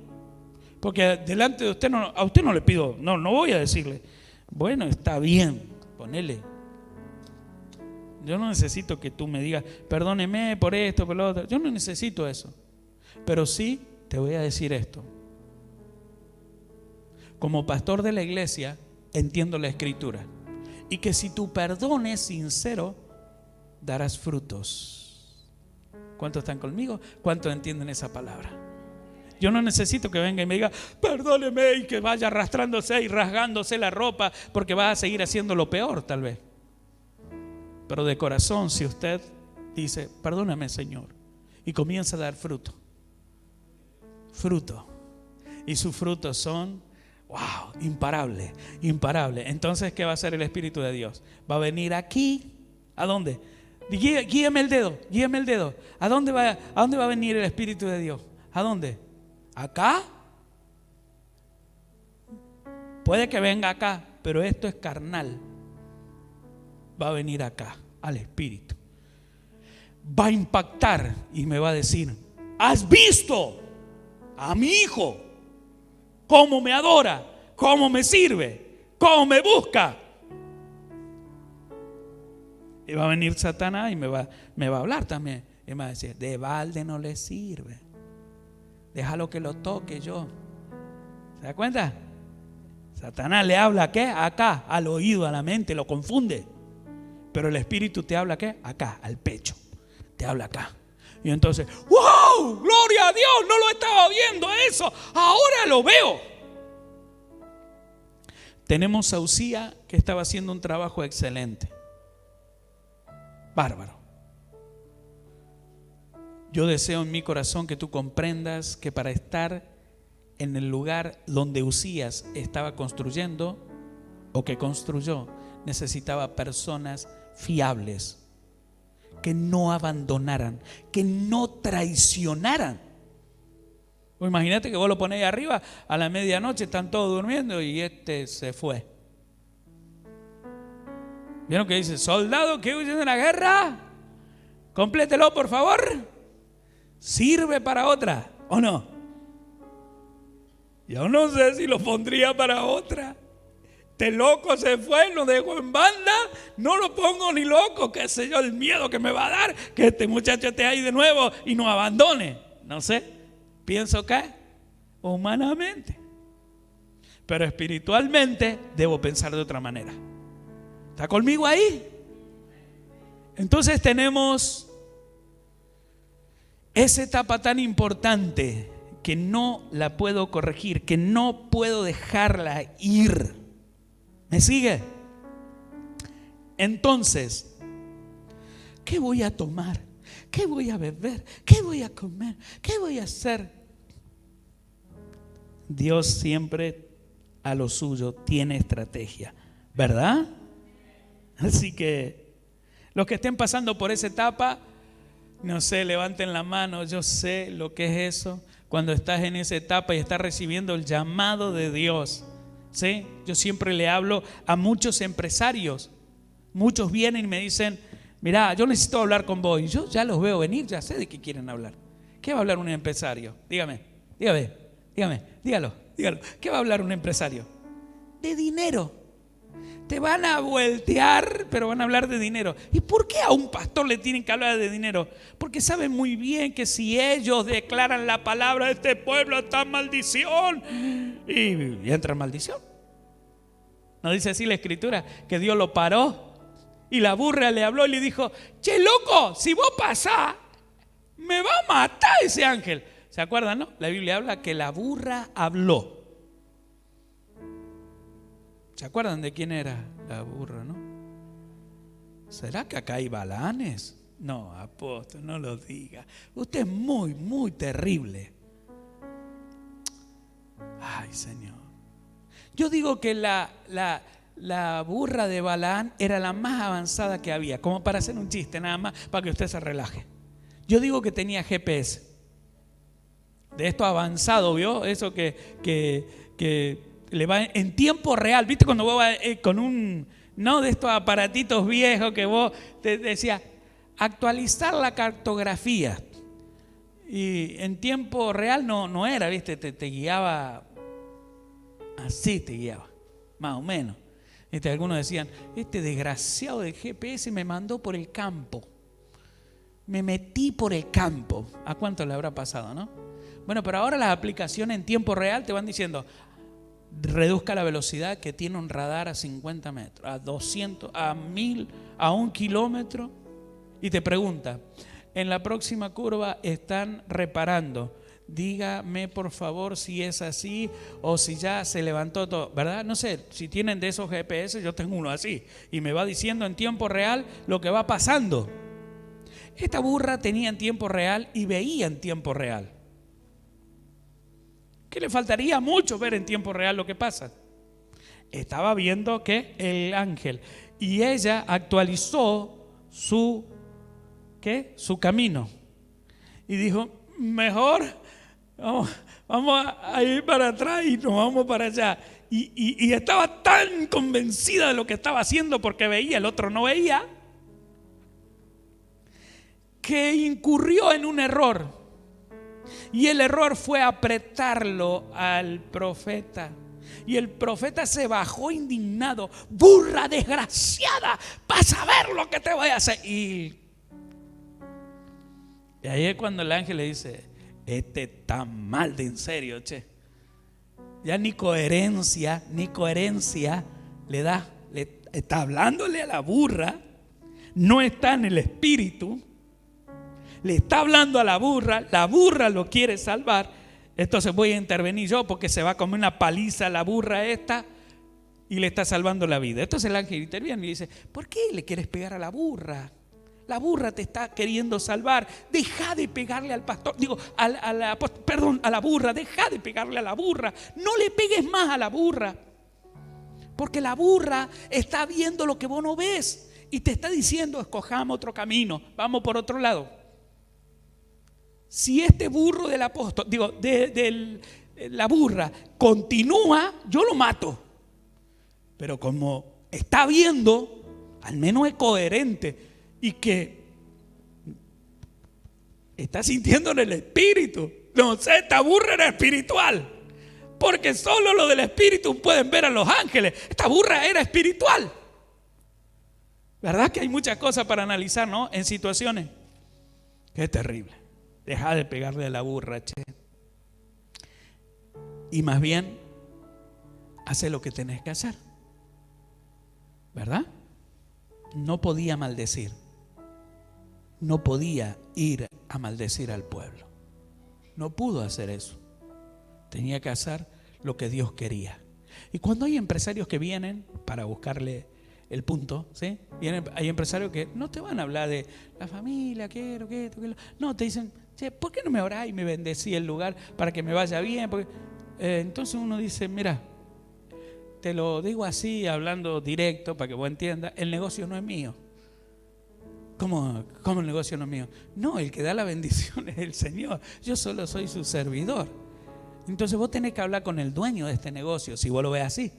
Porque delante de usted, a usted no le pido, no voy a decirle, bueno, está bien, ponele. Yo no necesito que tú me digas, perdóneme por esto, por lo otro. Yo no necesito eso. Pero sí te voy a decir esto. Como pastor de la iglesia, entiendo la escritura. Y que si tu perdón es sincero, darás frutos. ¿Cuántos están conmigo? ¿Cuántos entienden esa palabra? Yo no necesito que venga y me diga, perdóneme, y que vaya arrastrándose y rasgándose la ropa, porque va a seguir haciendo lo peor tal vez. Pero de corazón, si usted dice, perdóname, Señor, y comienza a dar fruto. Y sus frutos son, wow, imparables. Entonces, ¿qué va a hacer el Espíritu de Dios? Va a venir aquí. ¿A dónde? Guíame el dedo. ¿A dónde va a venir el Espíritu de Dios? ¿A dónde? ¿Acá? Puede que venga acá, pero esto es carnal. Va a venir acá, al Espíritu. Va a impactar y me va a decir, ¿has visto a mi hijo? ¿Cómo me adora? ¿Cómo me sirve? ¿Cómo me busca? Y va a venir Satanás y me va a hablar también. Y me va a decir, de balde no le sirve. Déjalo que lo toque yo. ¿Se da cuenta? Satanás le habla ¿qué? Acá, al oído, a la mente, lo confunde. Pero el Espíritu te habla ¿qué? Acá, al pecho. Te habla acá. Y entonces, ¡wow! ¡Gloria a Dios! No lo estaba viendo eso. Ahora lo veo. Tenemos a Usía que estaba haciendo un trabajo excelente. Bárbaro. Yo deseo en mi corazón que tú comprendas que para estar en el lugar donde Usías estaba construyendo o que construyó, necesitaba personas fiables, que no abandonaran, que no traicionaran. Pues imagínate que vos lo ponés ahí arriba, a la medianoche están todos durmiendo y este se fue. ¿Vieron que dice? Soldado que huye de la guerra, complételo por favor. ¿Sirve para otra o no? Yo no sé si lo pondría para otra. Este loco se fue, lo dejó en banda. No lo pongo ni loco, qué sé yo, el miedo que me va a dar que este muchacho esté ahí de nuevo y nos abandone. No sé, pienso que humanamente, pero espiritualmente debo pensar de otra manera. ¿Está conmigo ahí? Entonces tenemos esa etapa tan importante que no la puedo corregir, que no puedo dejarla ir. ¿Me sigue? Entonces, ¿qué voy a tomar? ¿Qué voy a beber? ¿Qué voy a comer? ¿Qué voy a hacer? Dios siempre a lo suyo tiene estrategia, ¿verdad? Así que los que estén pasando por esa etapa, no sé, levanten la mano. Yo sé lo que es eso, cuando estás en esa etapa y estás recibiendo el llamado de Dios. ¿Sí? Yo siempre le hablo a muchos empresarios. Muchos vienen y me dicen, mirá, yo necesito hablar con vos. Y yo ya los veo venir, ya sé de qué quieren hablar. ¿Qué va a hablar un empresario? Dígalo. ¿Qué va a hablar un empresario? De dinero. Te van a voltear, pero van a hablar de dinero. ¿Y por qué a un pastor le tienen que hablar de dinero? Porque saben muy bien que si ellos declaran la palabra de este pueblo está en maldición, y entra en maldición. ¿No dice así la escritura? Que Dios lo paró y la burra le habló y le dijo, che loco, si vos pasás me va a matar ese ángel. ¿Se acuerdan, no? La Biblia habla que la burra habló. ¿Se acuerdan de quién era la burra, no? ¿Será que acá hay balanes? No, apóstol, no lo diga. Usted es muy, muy terrible. Ay, Señor. Yo digo que la burra de Balaán era la más avanzada que había, como para hacer un chiste nada más, para que usted se relaje. Yo digo que tenía GPS. De esto avanzado, ¿vio? Eso que le va en tiempo real. ¿Viste cuando vos vas con un, no de estos aparatitos viejos que vos te decía, actualizar la cartografía? Y en tiempo real no era, ¿viste? Te guiaba, así te guiaba, más o menos. Algunos decían, este desgraciado del GPS me mandó por el campo. Me metí por el campo. ¿A cuánto le habrá pasado, no? Bueno, pero ahora las aplicaciones en tiempo real te van diciendo, reduzca la velocidad, que tiene un radar a 50 metros, a 200, a 1000, a 1 kilómetro. Y te pregunta, en la próxima curva están reparando. Dígame por favor si es así o si ya se levantó todo, ¿verdad? No sé, si tienen de esos GPS, yo tengo uno así y me va diciendo en tiempo real lo que va pasando. Esta burra tenía en tiempo real y veía en tiempo real. ¿Qué le faltaría? Mucho ver en tiempo real lo que pasa. Estaba viendo que el ángel, y ella actualizó su camino y dijo, mejor vamos a ir para atrás y nos vamos para allá. Y estaba tan convencida de lo que estaba haciendo porque veía, el otro no veía, que incurrió en un error. Y el error fue apretarlo al profeta. Y el profeta se bajó indignado. Burra desgraciada, vas a ver lo que te voy a hacer. Y ahí es cuando el ángel le dice, este está mal de en serio, che. Ya ni coherencia le da. Está hablándole a la burra, no está en el espíritu. Le está hablando a la burra lo quiere salvar. Entonces voy a intervenir yo porque se va a comer una paliza la burra esta y le está salvando la vida. Entonces el ángel interviene y dice, ¿por qué le quieres pegar a la burra? La burra te está queriendo salvar. Deja de pegarle al pastor, a la burra. Deja de pegarle a la burra. No le pegues más a la burra, porque la burra está viendo lo que vos no ves y te está diciendo, escojamos otro camino, vamos por otro lado. Si este burro del apóstol, la burra continúa, yo lo mato. Pero como está viendo, al menos es coherente y que está sintiendo en el espíritu. No sé, esta burra era espiritual, porque solo los del espíritu pueden ver a los ángeles. Esta burra era espiritual. ¿Verdad que hay muchas cosas para analizar, no? En situaciones. Qué terrible. Deja de pegarle a la burra, che. Y más bien, hace lo que tenés que hacer. ¿Verdad? No podía maldecir. No podía ir a maldecir al pueblo. No pudo hacer eso. Tenía que hacer lo que Dios quería. Y cuando hay empresarios que vienen para buscarle el punto, ¿sí? Hay empresarios que no te van a hablar de la familia, quiero, que esto, que lo. No, te dicen, che, ¿por qué no me orás y me bendecí el lugar para que me vaya bien? Porque, entonces uno dice, mira, te lo digo así, hablando directo para que vos entiendas, el negocio no es mío. ¿Cómo el negocio no es mío? No, el que da la bendición es el Señor. Yo solo soy su servidor. Entonces vos tenés que hablar con el dueño de este negocio, si vos lo ves así.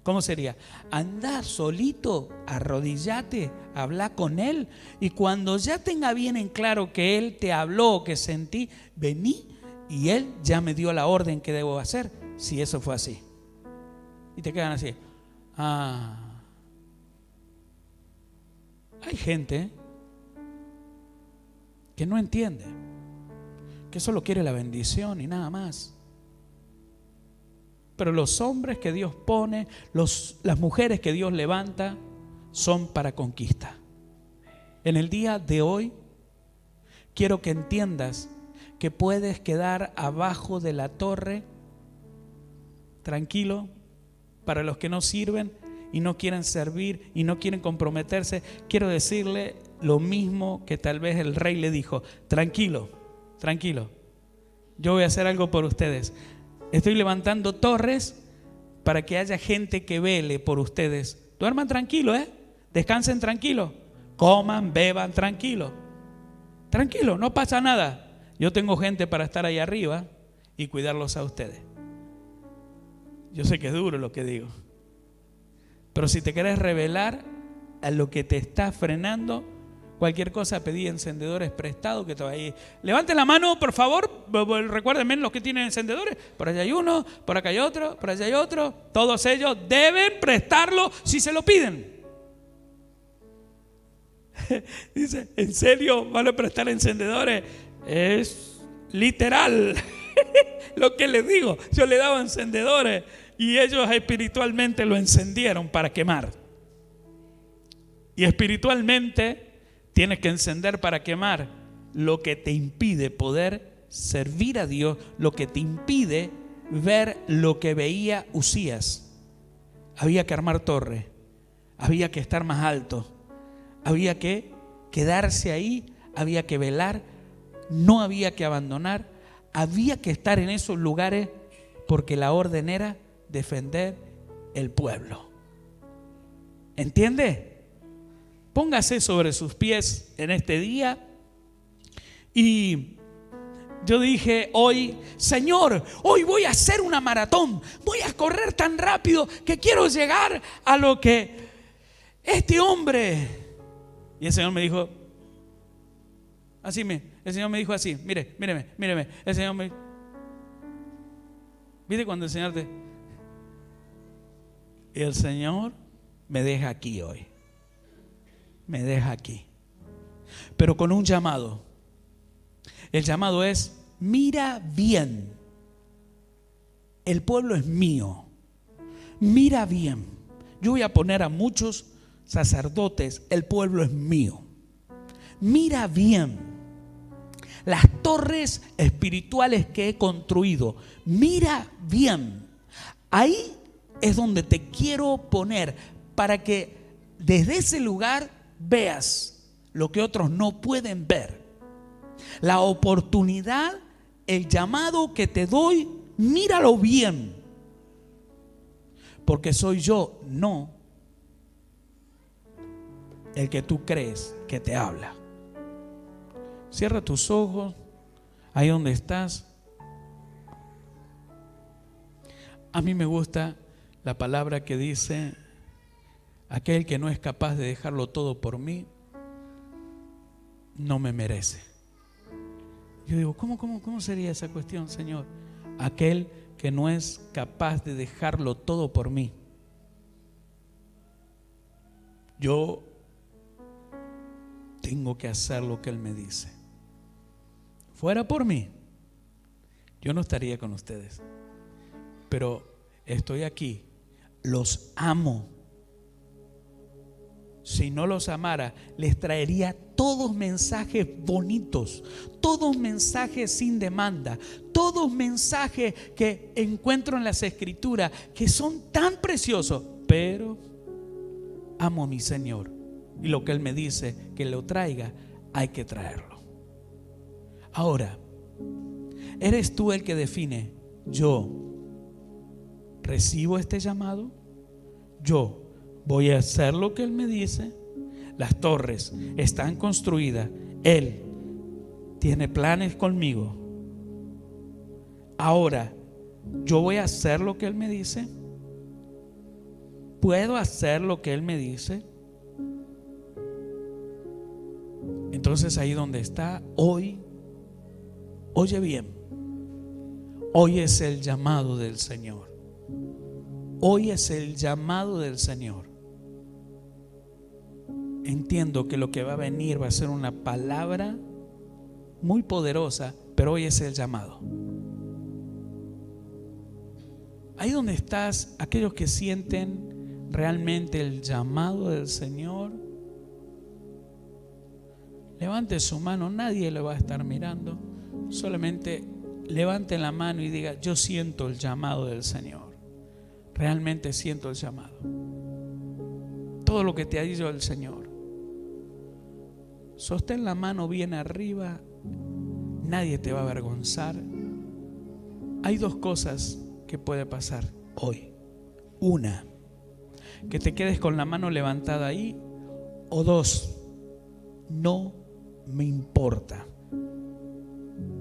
¿Cómo sería? Andá solito, arrodillate, habla con él, y cuando ya tenga bien en claro que él te habló, que sentí, vení y él ya me dio la orden que debo hacer, si eso fue así. Y te quedan así. Hay gente que no entiende, que solo quiere la bendición y nada más. Pero los hombres que Dios pone, las mujeres que Dios levanta, son para conquista. En el día de hoy, quiero que entiendas que puedes quedar abajo de la torre, tranquilo. Para los que no sirven y no quieren servir y no quieren comprometerse, quiero decirle lo mismo que tal vez el rey le dijo: tranquilo, tranquilo, yo voy a hacer algo por ustedes. Estoy levantando torres para que haya gente que vele por ustedes. Duerman tranquilo, descansen tranquilo, coman, beban tranquilo, tranquilo, no pasa nada. Yo tengo gente para estar ahí arriba y cuidarlos a ustedes. Yo sé que es duro lo que digo, pero si te querés revelar a lo que te está frenando, cualquier cosa, pedí encendedores prestados que todavía. Levanten la mano, por favor. Recuérdenme los que tienen encendedores. Por allá hay uno, por acá hay otro, por allá hay otro. Todos ellos deben prestarlo si se lo piden. Dice, ¿en serio van a prestar encendedores? Es literal lo que les digo. Yo le daba encendedores y ellos espiritualmente lo encendieron para quemar. Y espiritualmente tienes que encender para quemar lo que te impide poder servir a Dios, lo que te impide ver lo que veía Uzías. Había que armar torre, había que estar más alto, había que quedarse ahí, había que velar, no había que abandonar, había que estar en esos lugares porque la orden era defender el pueblo. ¿Entiende? Póngase sobre sus pies en este día. Y yo dije hoy, Señor, hoy voy a hacer una maratón. Voy a correr tan rápido que quiero llegar a lo que este hombre. Y el Señor me dijo, el Señor me dijo así, míreme. El Señor me, ¿viste cuando el Señor te? Y el Señor me deja aquí hoy. Me deja aquí, pero con un llamado. El llamado es: mira bien, el pueblo es mío. Mira bien, yo voy a poner a muchos sacerdotes, el pueblo es mío. Mira bien las torres espirituales que he construido. Mira bien, ahí es donde te quiero poner, para que desde ese lugar veas lo que otros no pueden ver. La oportunidad, el llamado que te doy, míralo bien, porque soy yo, no el que tú crees que te habla. Cierra tus ojos ahí donde estás. A mí me gusta la palabra que dice: aquel que no es capaz de dejarlo todo por mí, no me merece. Yo digo, ¿cómo sería esa cuestión, Señor? Aquel que no es capaz de dejarlo todo por mí. Yo tengo que hacer lo que Él me dice. Fuera por mí, yo no estaría con ustedes. Pero estoy aquí, los amo. Si no los amara, les traería todos mensajes bonitos, todos mensajes sin demanda, todos mensajes que encuentro en las Escrituras que son tan preciosos. Pero amo a mi Señor, y lo que Él me dice que lo traiga, hay que traerlo. Ahora, ¿eres tú el que define? Yo recibo este llamado, yo voy a hacer lo que Él me dice. Las torres están construidas, Él tiene planes conmigo. Ahora, yo voy a hacer lo que Él me dice. ¿Puedo hacer lo que Él me dice? Entonces ahí donde está hoy, oye bien, hoy es el llamado del Señor. Hoy es el llamado del Señor. Entiendo que lo que va a venir va a ser una palabra muy poderosa, pero hoy es el llamado. Ahí donde estás, aquellos que sienten realmente el llamado del Señor, levante su mano, nadie le va a estar mirando, solamente levante la mano y diga: yo siento el llamado del Señor, realmente siento el llamado. Todo lo que te ha dicho el Señor, sostén la mano bien arriba, nadie te va a avergonzar. Hay dos cosas que puede pasar hoy. Una, que te quedes con la mano levantada ahí, o dos, no me importa,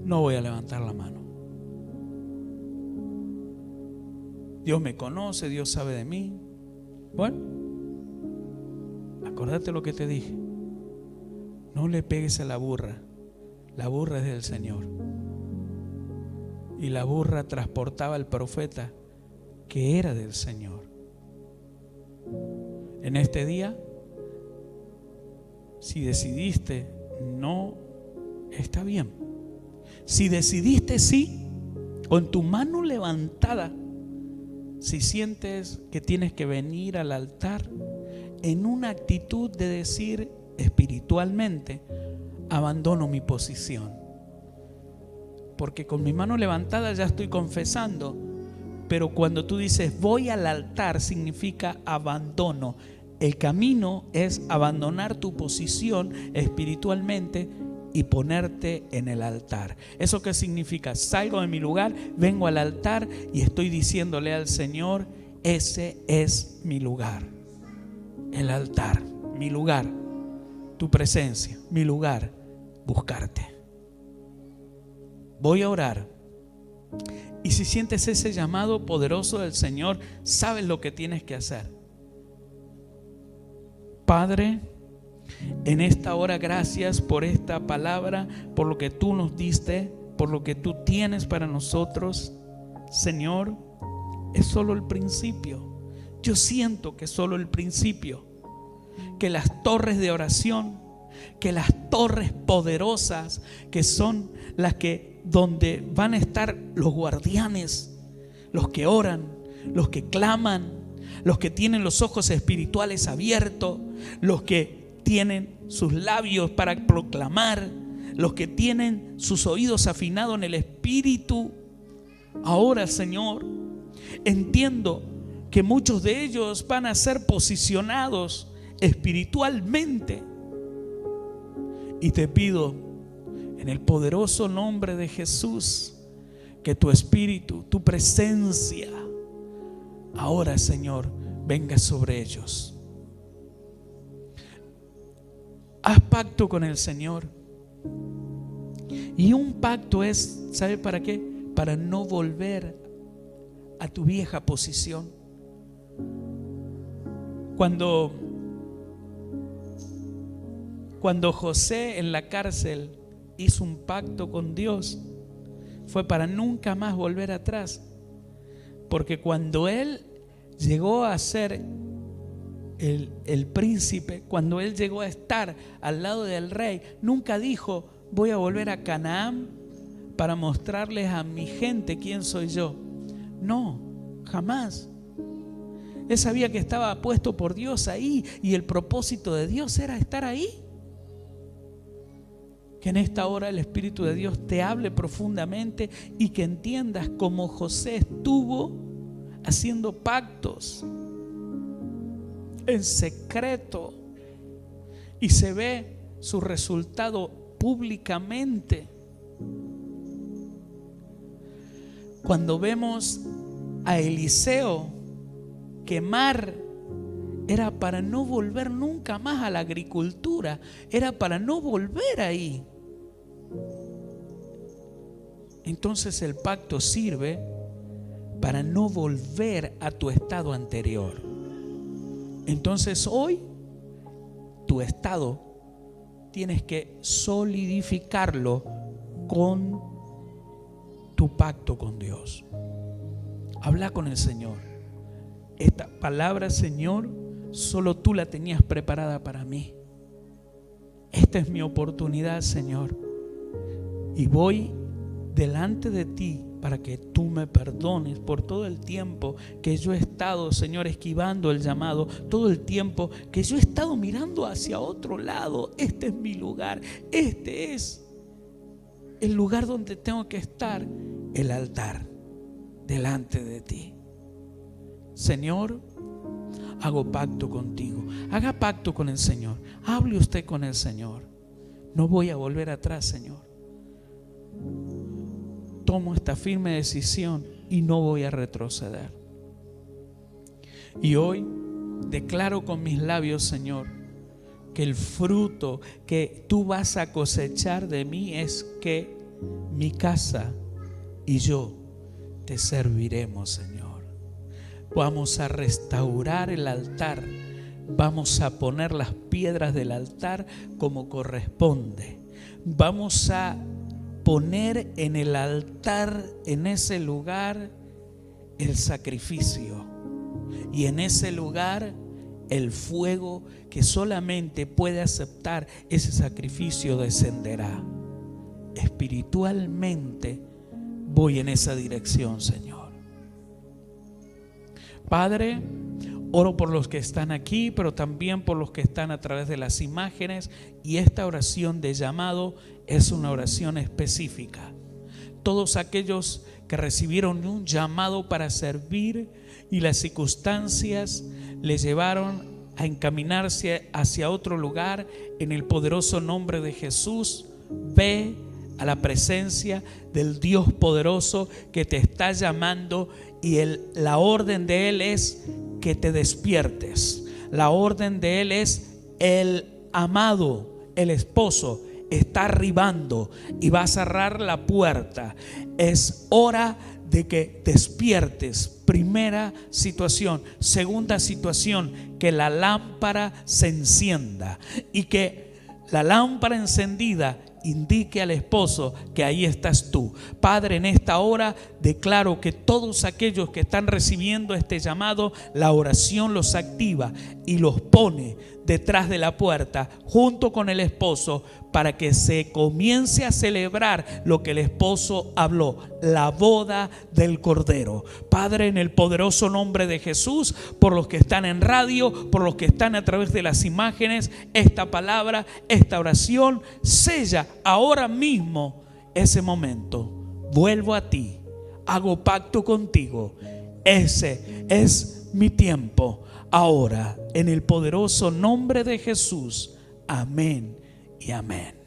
no voy a levantar la mano. Dios me conoce, Dios sabe de mí. Bueno, acordate lo que te dije. No le pegues a la burra. La burra es del Señor. Y la burra transportaba al profeta que era del Señor. En este día, si decidiste no, está bien. Si decidiste sí, con tu mano levantada, si sientes que tienes que venir al altar en una actitud de decir espiritualmente, abandono mi posición, porque con mi mano levantada ya estoy confesando, pero cuando tú dices voy al altar significa abandono. El camino es abandonar tu posición espiritualmente y ponerte en el altar. ¿Eso qué significa? Salgo de mi lugar, vengo al altar y estoy diciéndole al Señor, ese es mi lugar. El altar, mi lugar, tu presencia, mi lugar, buscarte. Voy a orar. Y si sientes ese llamado poderoso del Señor, sabes lo que tienes que hacer. Padre, en esta hora gracias por esta palabra, por lo que tú nos diste, por lo que tú tienes para nosotros. Señor, es solo el principio. Yo siento que es solo el principio, que las torres de oración, que las torres poderosas, que son las que donde van a estar los guardianes, los que oran, los que claman, los que tienen los ojos espirituales abiertos, los que tienen sus labios para proclamar, los que tienen sus oídos afinados en el Espíritu. Ahora, Señor, entiendo que muchos de ellos van a ser posicionados espiritualmente. Y te pido, en el poderoso nombre de Jesús, que tu Espíritu, tu presencia, ahora, Señor, venga sobre ellos. Haz pacto con el Señor. Y un pacto es, ¿sabe para qué? Para no volver a tu vieja posición. Cuando José en la cárcel hizo un pacto con Dios, fue para nunca más volver atrás. Porque cuando él llegó a ser el príncipe, cuando él llegó a estar al lado del rey, nunca dijo, voy a volver a Canaán para mostrarles a mi gente quién soy yo. No, jamás. Él sabía que estaba puesto por Dios ahí y el propósito de Dios era estar ahí. Que en esta hora el Espíritu de Dios te hable profundamente y que entiendas cómo José estuvo haciendo pactos en secreto y se ve su resultado públicamente. Cuando vemos a Eliseo quemar, era para no volver nunca más a la agricultura, era para no volver ahí. Entonces el pacto sirve para no volver a tu estado anterior. Entonces hoy tu estado tienes que solidificarlo con tu pacto con Dios. Habla con el Señor. Esta palabra, Señor, solo tú la tenías preparada para mí. Esta es mi oportunidad, Señor. Y voy delante de ti para que tú me perdones por todo el tiempo que yo he estado, Señor, esquivando el llamado, todo el tiempo que yo he estado mirando hacia otro lado. Este es mi lugar, este es el lugar donde tengo que estar, el altar, delante de ti. Señor, hago pacto contigo. Haga pacto con el Señor. Hable usted con el Señor. No voy a volver atrás, Señor. Tomo esta firme decisión y no voy a retroceder. Y hoy declaro con mis labios, Señor, que el fruto que tú vas a cosechar de mí es que mi casa y yo te serviremos, Señor. Vamos a restaurar el altar. Vamos a poner las piedras del altar como corresponde. Vamos a poner en el altar, en ese lugar, el sacrificio. Y en ese lugar, el fuego que solamente puede aceptar ese sacrificio descenderá. Espiritualmente voy en esa dirección, Señor. Padre, oro por los que están aquí, pero también por los que están a través de las imágenes. Y esta oración de llamado es una oración específica. Todos aquellos que recibieron un llamado para servir y las circunstancias les llevaron a encaminarse hacia otro lugar, en el poderoso nombre de Jesús, ve a la presencia del Dios poderoso que te está llamando, y la orden de Él es que te despiertes. La orden de Él es: el amado, el esposo, está arribando y va a cerrar la puerta. Es hora de que despiertes. Primera situación. Segunda situación, que la lámpara se encienda, y que la lámpara encendida indique al esposo que ahí estás tú. Padre, en esta hora declaro que todos aquellos que están recibiendo este llamado, la oración los activa y los pone detrás de la puerta junto con el esposo, para que se comience a celebrar lo que el esposo habló, la boda del Cordero. Padre, en el poderoso nombre de Jesús, por los que están en radio, por los que están a través de las imágenes, esta palabra, esta oración sella ahora mismo ese momento. Vuelvo a ti, hago pacto contigo. Ese es mi tiempo ahora, en el poderoso nombre de Jesús. Amén y amén.